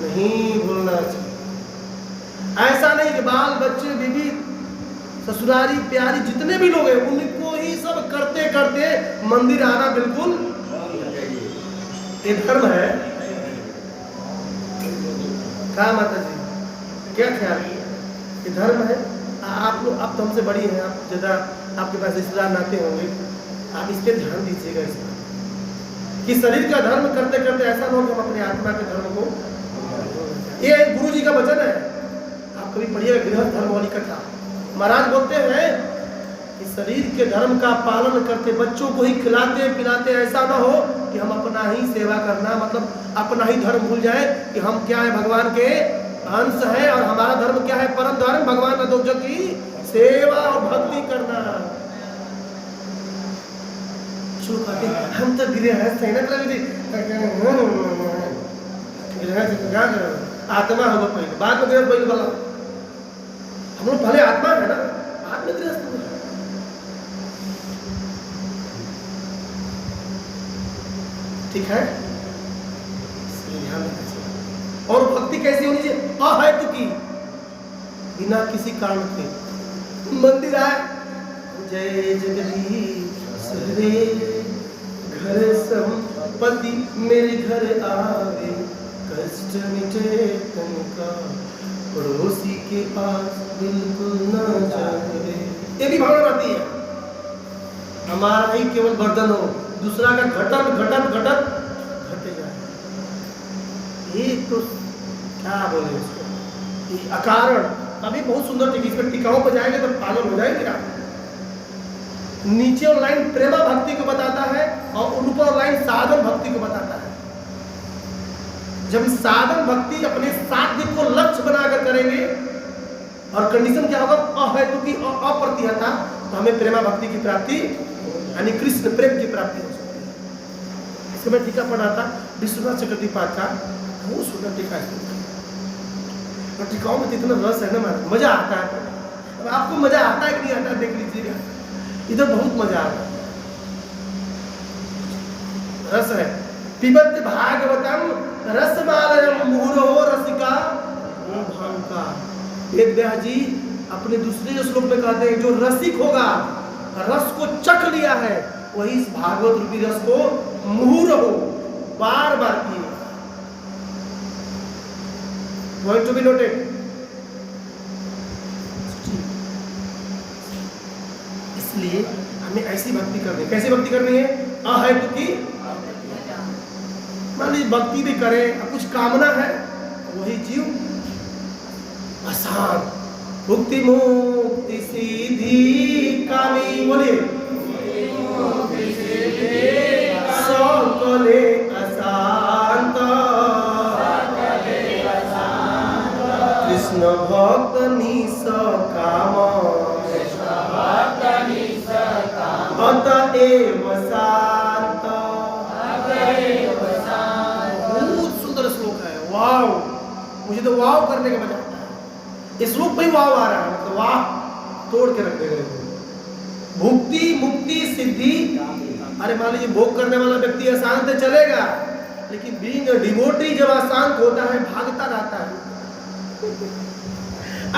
नहीं भूलना चाहिए। ऐसा नहीं कि बाल बच्चे बीवी ससुरारी प्यारी जितने भी लोग हैं उनको ही सब करते करते करते मंदिर आना बिल्कुल ये धर्म है। क्या माता जी, क्या ख्याल है? ये धर्म है? आप लोग, आप तो हमसे बड़ी हैं, आप ज़्यादा, आपके पास रिश्तेदार नाते होंगे, आप इस पर ध्यान दीजिएगा इस पर कि शरीर का धर्म करते करते ऐसा ना हो कि हम अपने आत्मा के धर्म को, ये गुरु जी का वचन है, आप कभी पढ़िएगा गृहस्थ धर्म वाली कथा। महाराज बोलते हैं कि शरीर के धर्म का पालन करते, बच्चों को ही खिलाते पिलाते ऐसा ना हो कि हम अपना ही सेवा करना, मतलब अपना ही धर्म भूल जाए कि हम क्या है, भगवान के अंश है और हमारा धर्म क्या है, परम धर्म भगवान अधोजों की सेवा और भक्ति करना। हम तो गृहस्थ है ना, आत्मा होगा पहले, बाद में गृहस्थ पहले बोला। हम लोग पहले आत्मा है ना, बाद में गृहस्थ। ठीक है, और भक्ति कैसी होनी चाहिए? अहेतु की, बिना किसी कारण के मंदिर आए, जय जगदीश रे, घर संपत्ति मेरे घर आवे, कष्ट मिटे तन का, पड़ोसी के पास बिल्कुल न जाए। ये भी भावना आती है, हमारा ही केवल वर्धन हो, दूसरा का घटन घटन घटन घटे जाए। ये तो क्या बोले इसको, ये अकारण। अभी बहुत सुंदर चीज, इस पर टिकाओं पर जाएंगे तो पागल हो जाएंगे आप। नीचे और लाइन प्रेमा भक्ति को बताता है और ऊपर लाइन साधन भक्ति को बताता है। जब साधन भक्ति अपने साध्य को लक्ष्य बनाकर करेंगे और कंडीशन क्या होगा, अहेतु की अप्रतिहता, तो हमें प्रेमा भक्ति की प्राप्ति यानी कृष्ण प्रेम की प्राप्ति हो सकती है। इसको मैं टीका पढ़ा था विश्वनाथ चक्रवर्ती पाठ का, बहुत सुंदर टीका है। और टीकाओं में इतना रस है ना, मजा आता है। अब आपको मजा आता है कि नहीं आता, देख लीजिएगा, इधर बहुत मजा आता है, रस है। पिबत भागवतम रसमालयम मुहुरो रसिका भांका। वेद व्यास जी अपने दूसरे श्लोक में कहते हैं, जो रसिक होगा, रस को चख लिया है, वही इस भागवत रूपी रस को मुहुरो बार बार पिए। Going to be noted. इसलिए हमें ऐसी भक्ति करनी है। कैसी भक्ति करनी है? अहेतु की, मान लीजिए भक्ति भी करें, कुछ कामना है, वही जीव अशांत, भुक्ति मुक्ति सीधी कामी, बोलिए सकले अशांत, कृष्ण भक्त निस काम, अतएव शांत। बहुत सुंदर श्लोक है, वाव, मुझे तो वाव करने का मजा आता है। इस श्लोक पे वाव आ रहा है, मतलब वाह तोड़ के रख देंगे। भुक्ति मुक्ति सिद्धि, अरे मान लीजिए भोग करने वाला व्यक्ति अशांत है, चलेगा, लेकिन बीइंग अ डिवोटी जब अशांत होता है, भागता रहता है,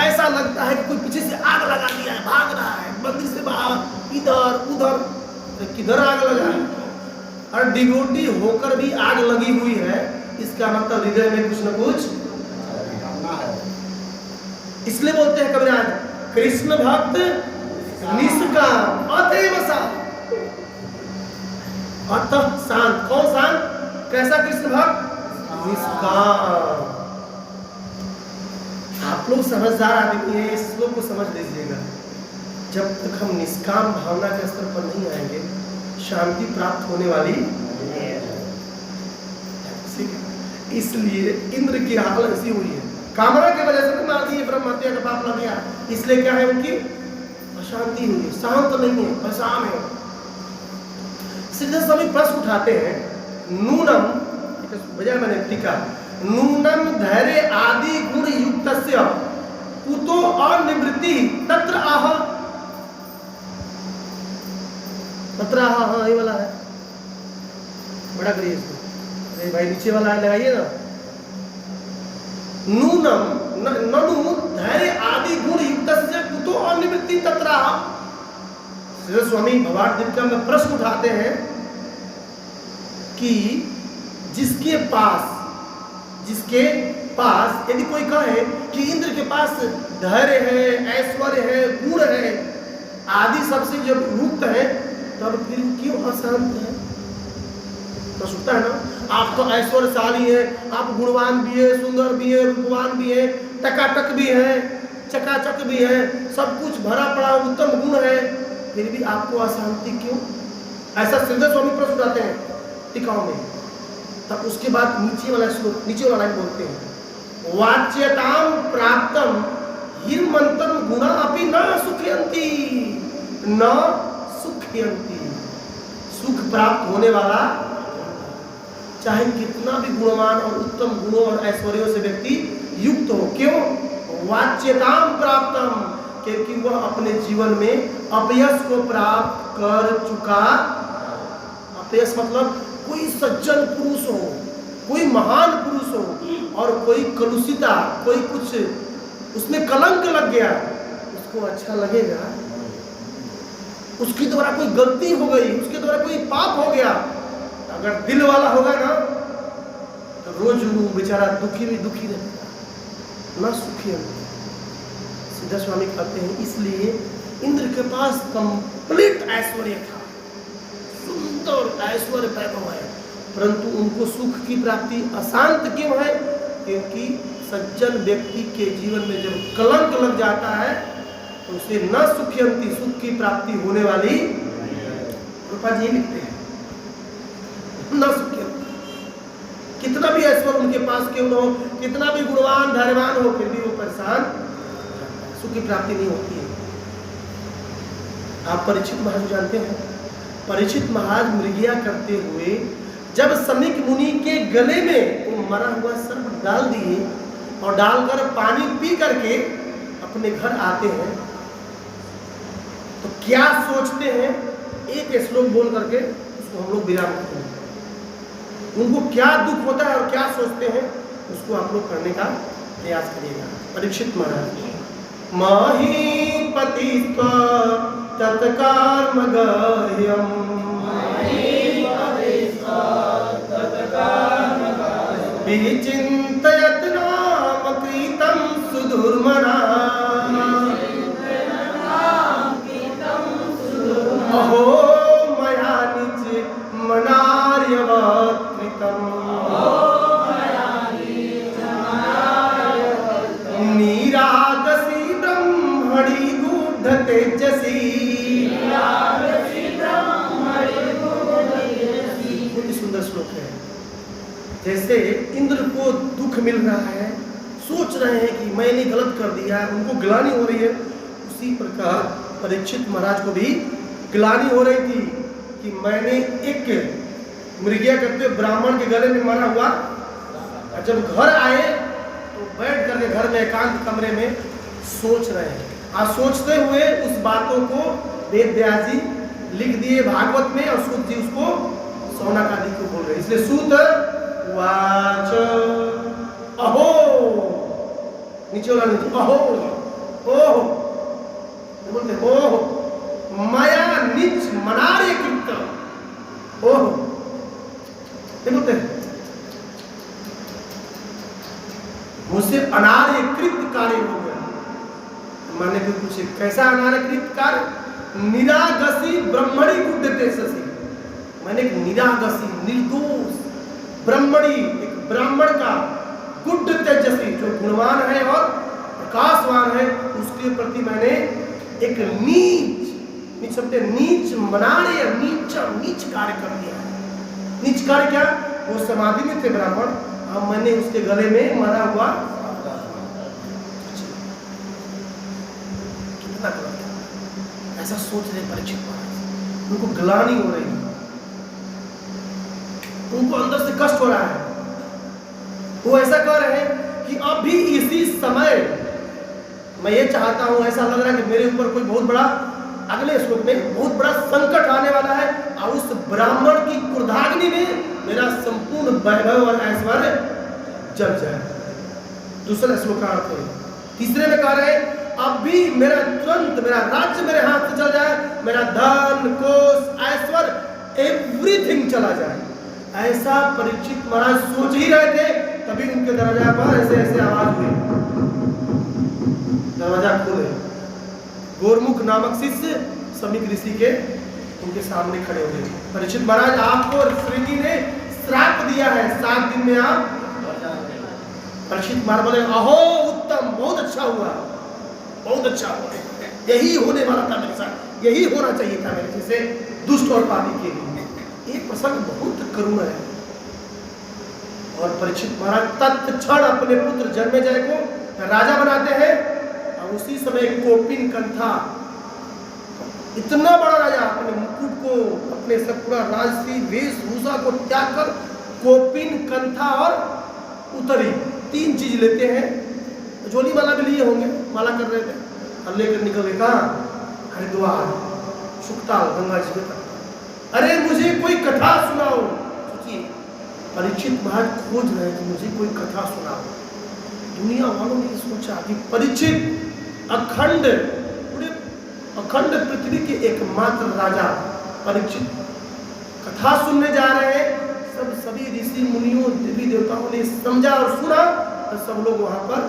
ऐसा लगता है कि कोई पीछे से आग लगा दिया है, भाग रहा है मंदिर से बाहर, इधर उधर, किधर आग लगा है। और डिवोटी होकर भी आग लगी हुई है, इसका मतलब हृदय में कुछ न कुछ। इसलिए बोलते हैं कबीरदास, कृष्ण भक्त निष्काम अतएव शांत। अतः शांत, कौन शांत? कैसा कृष्ण भक्त? निष्काम। आप लोग समझदार आदमी है, इस श्लोक को समझ लीजिएगा। जब तक हम निष्काम भावना के स्तर पर नहीं आएंगे, शांति प्राप्त होने वाली नहीं है। इसलिए इंद्र की हाल ऐसी हुई है, कामना की वजह से मार दिए, ब्रह्म हत्या का पाप लग गया, इसलिए क्या है, उनकी अशांति हुई है, शांत नहीं है, परेशान है। सीधे समय प्रश्न उठाते हैं, नूनम, बजाय मैंने टीका, नूनम धैर्य आदि गुण युक्तस्य कुतो अनिवृत्ति तत्र आह, तत्र आह, हाँ ये वाला है, बड़ा करिए इसको, अरे भाई नीचे वाला है लगाइए ना। नूनम ननु धैर्य आदि गुण युक्तस्य कुतो अनिवृत्ति तत्र आह, श्री स्वामी भवार्थ दीपिका में प्रश्न उठाते हैं कि जिसके पास यदि कोई कहे कि इंद्र के पास धैर्य है, ऐश्वर्य है, गुण है आदि सबसे जब युक्त है, तब फिर क्यों अशांत है? तो सुनता है ना, आप तो ऐश्वर्यशाली है, आप गुणवान भी है, सुंदर भी है, रूपवान भी है, टकाटक भी है, चकाचक भी है, सब कुछ भरा पड़ा उत्तम गुण है, फिर भी आपको अशांति क्यों? ऐसा श्रीधर स्वामी प्रश्न उठाते हैं टीकाओं में। तब उसके बाद नीचे वाला लाइन बोलते हैं, वाच्यताम प्राप्तम हिरमंतम गुणा अपि न सुखयंती, न सुखयंती। सुख प्राप्त होने वाला चाहे कितना भी गुणवान और उत्तम गुणों और ऐश्वर्यों से व्यक्ति युक्त हो, क्यों? वाच्यताम प्राप्तम, क्योंकि वह अपने जीवन में अपयश को प्राप्त कर चुका। अपयश मतलब कोई सज्जन पुरुष हो, कोई महान पुरुष हो और कोई कलुषिता, कोई कुछ उसमें कलंक लग गया, उसको अच्छा लगेगा? उसके द्वारा कोई गलती हो गई, उसके द्वारा कोई पाप हो गया, अगर दिल वाला होगा ना तो रोज वो बेचारा दुखी रहेगा, ना सुखी होगा। सिद्ध स्वामी कहते हैं इसलिए इंद्र के पास कंप्लीट ऐश्वर्य था, सुंदर ऐश्वर्य वैभव है, परंतु उनको सुख की प्राप्ति अशांत क्यों है? क्योंकि सज्जन व्यक्ति के जीवन में जब कलंक लग जाता है तो उसे न सुखयंती, सुख की प्राप्ति होने वाली, रूपा जी लिखते हैं, न सुखयंती। कितना भी ऐश्वर्य उनके पास क्यों न हो, कितना भी गुणवान धैर्यवान हो, फिर भी वो परेशान, सुख की प्राप्ति नहीं होती है। आप परीक्षित महाराज जानते हैं, परीक्षित महाराज मृगया करते हुए जब समीक मुनि के गले में वो मरा हुआ सर्प डाल दिए और डालकर पानी पी करके अपने घर आते हैं, तो क्या सोचते हैं? एक श्लोक बोल करके उसको हम लोग विराम करते हैं। उनको क्या दुख होता है और क्या सोचते हैं, उसको आप लोग करने का प्रयास करिएगा। परीक्षित महाराज, महीपति तत्कर्म गह्यम विचिन्तयत नाम कृतं सुदुर्मना, अहो मया निज मनार्यवत् कृतं, निरागसी ब्रह्मणि गूढ़ तेजसी। बहुत सुंदर श्लोक है। जैसे इंद्र को दुख मिल रहा है, सोच रहे हैं कि मैंने गलत कर दिया, उनको ग्लानि हो रही है, उसी प्रकार परीक्षित महाराज को भी ग्लानि हो रही थी कि मैंने एक मृगया करते ब्राह्मण के गले में मरा हुआ, और जब घर आए तो बैठ करके घर में एकांत कमरे में सोच रहे हैं। आज सोचते हुए उस बातों को वेद व्यास जी लिख दिए भागवत में, और सूत जी उसको सौनकादि को बोल रहे। इसलिए सूत वाच अहो, नीचे वाला नीचे, अहो ओह बोलते, ओह माया निज मनार्य कृत, ओह बोलते मुझसे अनार्यकृत कार्य हो गया। माने कि कुछ कैसा अनार्यकृत कार्य? निरागसी ब्रह्मणी गुड्डते शशि, मैंने एक निरागसी निर्दोष ब्रह्मणी, एक ब्राह्मण का गुड्ड तेजस्वी जो गुणवान है और प्रकाशवान है, उसके प्रति मैंने एक नीच शब्द नीच मनार्य, नीच कार्य कर दिया। नीच कार्य क्या? वो समाधि में थे ब्राह्मण, अब मैंने उसके गले में मरा हुआ, कितना गलत। ऐसा सोच रहे परीक्षित महाराज, उनको ग्लानि हो रही है, उनको अंदर से कष्ट हो रहा है। वो ऐसा कह रहे हैं कि अभी इसी समय मैं ये चाहता हूं, ऐसा लग रहा है कि मेरे ऊपर कोई बहुत बड़ा, अगले श्लोक में बहुत बड़ा संकट आने वाला है, और उस ब्राह्मण की क्रोधाग्नि में मेरा संपूर्ण वैभव और ऐश्वर्य जल जाए। दूसरा श्लोक का अर्थ है। तीसरे में कह रहे हैं अब भी मेरा तुरंत मेरा राज्य मेरे हाथ से चल जाए, मेरा धन कोष ऐश्वर्य एवरीथिंग चला जाए। ऐसा परीक्षित महाराज सोच ही रहे थे, तभी उनके दरवाजा पर ऐसे ऐसे आवाज हुई, दरवाजा खोले। गोरमुख नामक शिष्य समीक ऋषि के उनके सामने खड़े हुए। परीक्षित महाराज, आपको श्री जी ने श्राप दिया है, 7 दिन में आप। परीक्षित महाराज बोले, अहो उत्तम, बहुत अच्छा हुआ, बहुत अच्छा हुआ, यही होने वाला था मेरे साथ, यही होना चाहिए था मेरे जैसे दुष्ट और पापी के लिए। ये प्रसंग बहुत करुण है। और परीक्षित महाराज तत्क्षण अपने पुत्र जन्मेजय को राजा बनाते हैं। और उसी समय कोपिन कंथा, इतना बड़ा राजा, अपने मुकुट को, अपने सब पूरा राजसी वेशभूषा को त्याग कर कोपिन कंथा और उतरी 3 चीज लेते हैं। झोली माला भी लिए होंगे, माला कर रहे थे, और लेकर निकल गए कहाँ? हरिद्वार, सुखताल, गंगा जी में। अरे मुझे कोई कथा सुनाओ। सोचिए, परीक्षित महाराज खोज रहे कि मुझे कोई कथा सुनाओ। दुनिया वालों ने सोचा कि परीक्षित अखंड पूरे अखंड पृथ्वी के एकमात्र राजा परीक्षित कथा सुनने जा रहे हैं। सभी ऋषि मुनियों देवी देवताओं ने समझा और सुना, तो सब लोग वहां पर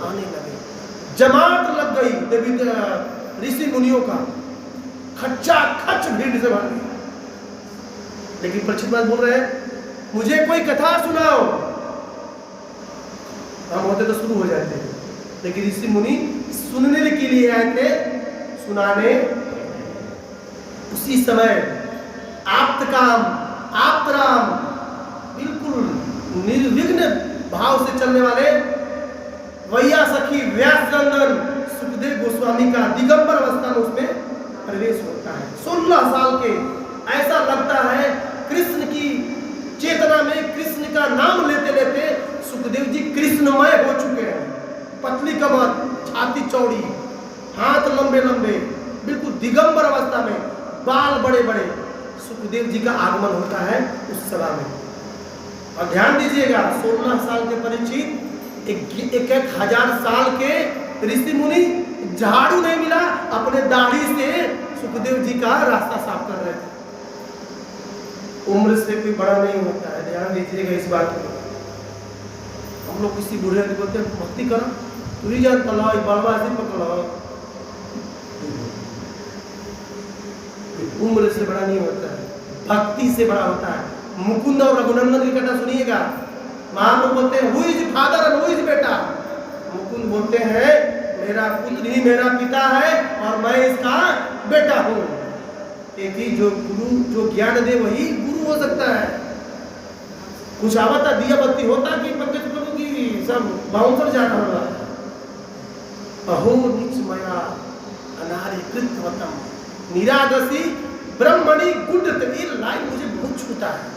आने लगे। जमात लग गई देवी ऋषि मुनियों का, खच्चा खच भीड़ से भर गई। लेकिन परीक्षित महाराज बोल रहे हैं, मुझे कोई कथा सुनाओ। हम होते तो शुरू हो जाते हैं, लेकिन ऋषि मुनि सुनने के लिए आए थे, सुनाने। उसी समय आप्तकाम आप्तराम, बिल्कुल निर्विघ्न भाव से चलने वाले वैया सखी व्यासनंदन सुखदेव गोस्वामी का दिगंबर अवस्था में उसमें प्रवेश होता है। 16 साल के, ऐसा लगता है कृष्ण की चेतना में, कृष्ण का नाम लेते लेते सुखदेव जी कृष्णमय हो चुके हैं। पतली कमर, छाती चौड़ी, हाथ लंबे लंबे, बिल्कुल दिगंबर अवस्था में, बाल बड़े बड़े। सुखदेव जी का आगमन होता है उस सभा में। और ध्यान दीजिएगा, 16 साल के परीक्षित, एक हजार साल के ऋषि मुनि, झाड़ू नहीं मिला, अपने दाढ़ी से सुखदेव जी का रास्ता साफ कर रहे थे। उम्र से कोई बड़ा नहीं होता है, ध्यान दीजिएगा इस बात को। हम लोग किसी बूढ़े को बोलते हैं भक्ति करो, तू ही जानता ला, बलवा से पकड़ो। उम्र से बड़ा नहीं होता है, भक्ति से बड़ा होता है। मुकुंद और रघुनंदन की कथा सुनिएगा। महाप्रभु बोलते हैं हु इज फादर और हु इज बेटा। मुकुंद बोलते हैं मेरा पुत्र ही मेरा पिता है और मैं इसका बेटा हूँ। एक ही जो गुरु जो ज्ञान दे वही गुरु हो सकता है। कुछ आवता दिया बत्ती होता कि पंकज प्रभु की सब बाउंसर जाना होगा। अहो नीच मया अनार्य कृतवतम निरागसी ब्रह्मणि गुंडत। ये लाइन मुझे बहुत छूता है।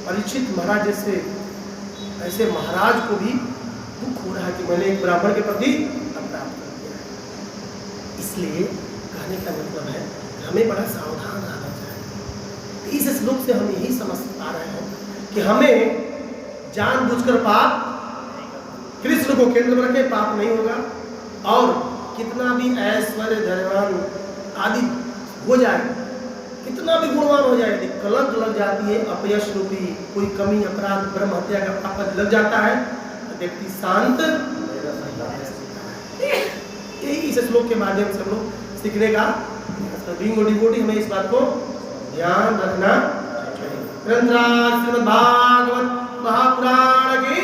परीक्षित महाराज जैसे ऐसे महाराज को भी दुख हो रहा है कि मैंने एक ब्राह्मण के प्रति अपराध कर दिया है। इसलिए कहने का मतलब है हमें बड़ा सावधान रहना चाहिए। इस श्लोक से हम यही समझ पा रहे हैं कि हमें जानबूझकर पाप, कृष्ण को केंद्र में रखे पाप नहीं होगा। और कितना भी ऐश्वर्य धनवान आदि हो जाए, कितना भी गुणवान हो जाए, यदि कलंक लग जाती है, अपयश रूपी कोई कमी, अपराध, ब्रह्म हत्या का पाप लग जाता है, तो व्यक्ति शांत। यही इस श्लोक के माध्यम से हम लोग सीखने का डिवोटी हमें इस बात को ध्यान रखना चाहिए। श्रीमद् भागवत महापुराण की,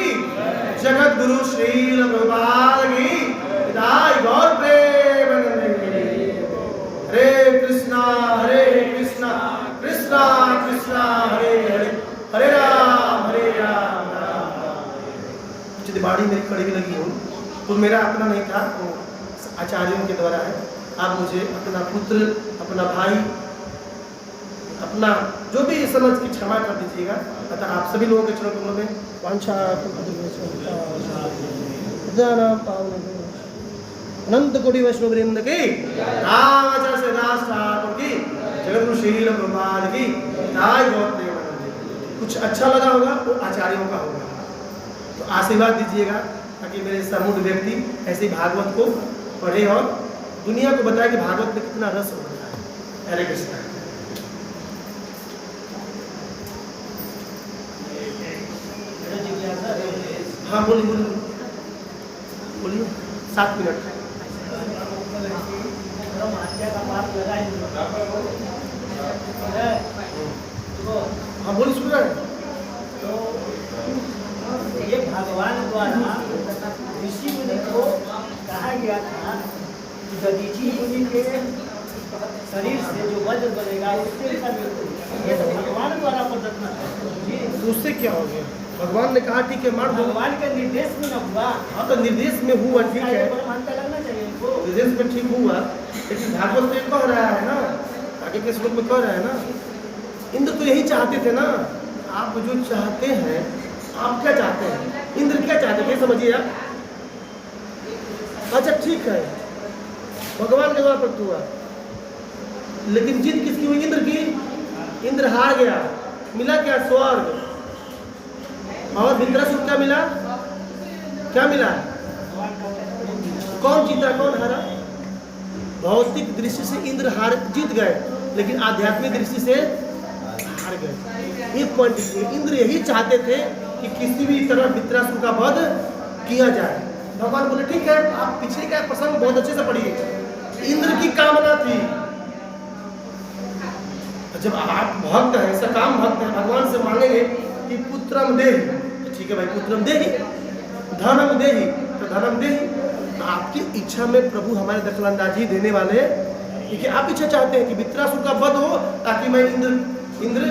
जगत गुरु श्रील प्रभुपाद की, विदाई गौर प्रेमानंद की। हरे कृष्णा कृष्णा कृष्णा हरे हरे, हरे राम राम राम। दिवाड़ी मेरी कड़ी लगी हूँ तो मेरा अपना नहीं था, वो आचार्यों के द्वारा है। आप मुझे अपना पुत्र, अपना भाई, अपना जो भी समझ की क्षमा कर दीजिएगा। अतः आप सभी लोगों के चरणों कमलों में वांछा अनंत कोटि वैष्णव वृंद की, रामाचार्य से दास ठाकुर की, जगत शील प्रभात की, कुछ अच्छा लगा होगा वो आचार्यों का होगा, तो आशीर्वाद दीजिएगा। ताकि मेरे समूढ़ व्यक्ति ऐसे भागवत को पढ़े और दुनिया को बताए कि भागवत में कितना रस होता है। हरे कृष्णा। हाँ बोलिए बोलिए बोलिए 7 मिनट। हाँ बोलिए सुन रहे हैं। तो ये भगवान द्वारा ऋषि मुनि को कहा गया था कि दधीची मुनि के शरीर से जो वज्र बनेगा उससे इनका मृत्यु, ये तो भगवान द्वारा प्रदत्त है। तो उससे क्या हो गया? भगवान ने कहा ठीक है मार दो। भगवान के निर्देश में न हुआ। हाँ तो निर्देश में हुआ ठीक है, मानता लगना चाहिए इनको। निर्देश में ठीक हुआ, लेकिन भागवत में कह रहा है ना, आगे के श्लोक में कह रहा है ना, इंद्र तो यही चाहते थे ना। आप जो चाहते हैं, आप क्या चाहते हैं? इंद्र क्या चाहते थे समझिए आप। अच्छा ठीक है, भगवान के द्वारा प्रकट हुआ, लेकिन जीत किसकी हुई? इंद्र की। इंद्र हार गया, मिला क्या? स्वर्ग। और विद्रासुर क्या मिला? क्या मिला? कौन जीता कौन हारा? भौतिक दृष्टि से इंद्र हार जीत गए, लेकिन आध्यात्मिक दृष्टि से हार गए। एक पॉइंट इंद्र यही चाहते थे कि किसी भी तरह विद्रासुर का वध किया जाए। भगवान बोले ठीक है, आप पीछे का प्रसंग बहुत अच्छे से पढ़िए। इंद्र की कामना थी, जब आप भक्त हैं, सकाम भक्त हैं, भगवान से मांगेंगे कि पुत्रम देहि, तो ठीक है भाई पुत्रम देहि, धनम देहि, तो धनम देहि। आपकी इच्छा में प्रभु हमारे दखलंदाजी देने वाले हैं, क्योंकि आप इच्छा चाहते हैं कि विद्रासुर का वध हो ताकि मैं इंद्र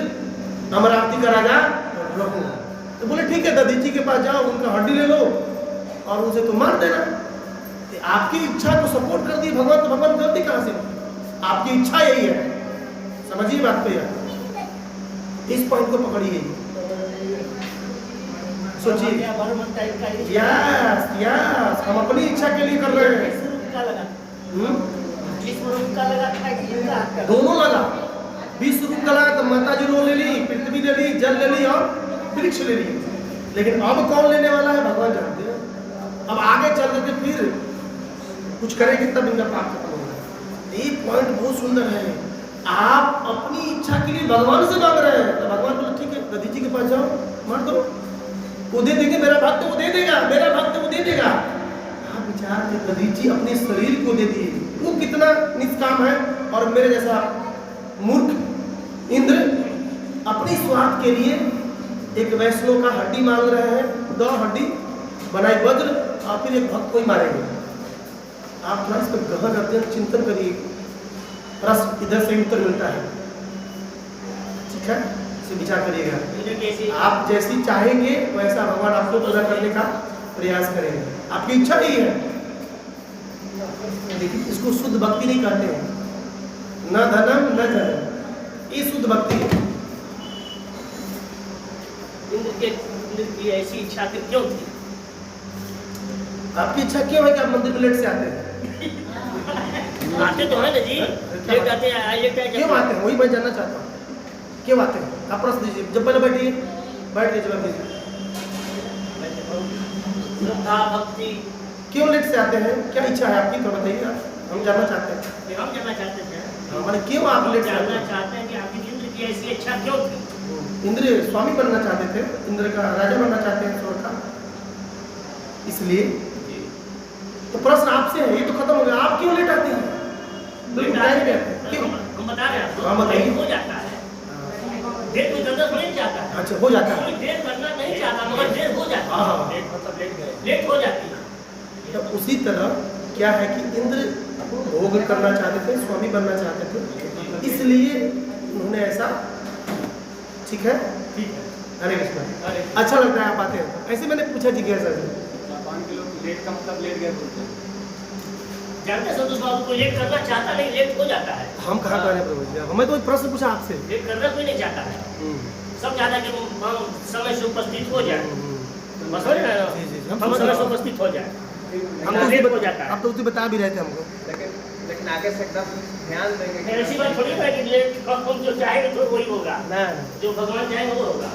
अमरावती का राजा रहूं। तो बोले ठीक है, दधीची के पास जाओ, उनका हड्डी ले लो और उसे तो मार देना। तो आपकी इच्छा को सपोर्ट कर दी भगवान, तो भगवान गलती कहाँ से? आपकी इच्छा यही है, समझिए बात को यार, इस पॉइंट को पकड़िए, सोचिए। यस यस, हम अपनी इच्छा के लिए कर रहे हैं। दोनों लगा, विश्व रूप का लगा तो माता जी रो ले ली, पृथ्वी ले ली, जल ले ली और वृक्ष ले ली, लेकिन अब कौन लेने वाला है भगवान जानते हैं। अब आगे चल करके फिर कुछ करेंगे तब इनका पाप खत्म होगा। ये पॉइंट बहुत सुंदर है। आप अपनी इच्छा के लिए भगवान से मांग रहे हैं, तो भगवान बोले ठीक है, दधीची के पास जाओ, मार दो, वो दे देंगे, मेरा भक्त वो दे देगा, मेरा भक्त वो दे देगा। आप विचार के दधीची अपने शरीर को दे दिए, वो कितना निष्काम है। और मेरे जैसा मूर्ख इंद्र अपनी स्वार्थ के लिए एक वैष्णव का हड्डी मांग रहे हैं, 2 हड्डी बनाए वज्र, और फिर एक भक्त को ही मारेंगे। आप थोड़ा इस पर गहन अध्ययन चिंतन करिए, प्रश्न इधर से उत्तर मिलता है, ठीक है, इसे विचार करिएगा। आप जैसी चाहेंगे वैसा भगवान आपको पूरा करने का प्रयास करेंगे, आपकी इच्छा यही है। लेकिन इसको शुद्ध भक्ति नहीं कहते हैं, न धनम न जनम, ये शुद्ध भक्ति है। इंद्र की ऐसी इच्छा क्यों थी? आपकी इच्छा क्यों है कि आप मंदिर में लेट से आते हैं? आते तो है ना जी, लेट आते हैं, क्यों आते हैं? वही मैं जानना चाहता हूँ, क्यों आते हैं? आप प्रश्न दीजिए, जब पहले बैठिए, बैठ के जवाब दीजिए। भक्ति क्यों लेट से आते हैं? क्या इच्छा है आपकी, तो बताइए आप, हम जानना चाहते हैं। हम जानना चाहते थे, मैंने क्यों आप लेट से आते जानना हैं? चाहते हैं कि आपकी इंद्र की ऐसी इच्छा क्यों थी? इंद्र स्वामी बनना चाहते थे, इंद्र का राजा बनना चाहते हैं स्वर्ग का, इसलिए। तो प्रश्न आपसे है, ये तो खत्म हो गया, आप क्यों लेट आते हैं? तो बताएंगे क्यों? हम बता रहे हैं, हाँ, बताइए। हो जाता है, देर कोई जल्द नहीं चाहता है। अच्छा, हो जाता है, कोई देर करना नहीं चाहता, मगर देर हो जाती है। हाँ। लेट मतलब लेट हो जाती है। तो उसी तरह क्या है कि इंद्र भोग करना चाहते थे, स्वामी बनना चाहते थे, इसलिए उन्होंने ऐसा, ठीक है, हरे कृष्णा। अच्छा लगता है आप आते हैं, ऐसे मैंने पूछा जिज्ञासा से। लेट का मतलब लेट गया बोलते हैं। जानते संतोष बाबू को लेट करना चाहता नहीं, लेट हो जाता है। हम कहाँ कर रहे हैं प्रभु जी, हमें तो एक प्रश्न पूछा आपसे। लेट करना कोई नहीं चाहता है, सब चाहता है कि हम समय से उपस्थित हो जाए, बस हो जाए, जी, जी, हम समय से उपस्थित हो जाए। हम तो लेट हो जाता है। आप तो उसी बता भी रहे थे हमको। लेकिन आगे से एकदम ध्यान देंगे कि ऐसी बात थोड़ी है कि लेट हम जो चाहेंगे तो वही होगा, ना जो भगवान चाहेंगे वो होगा।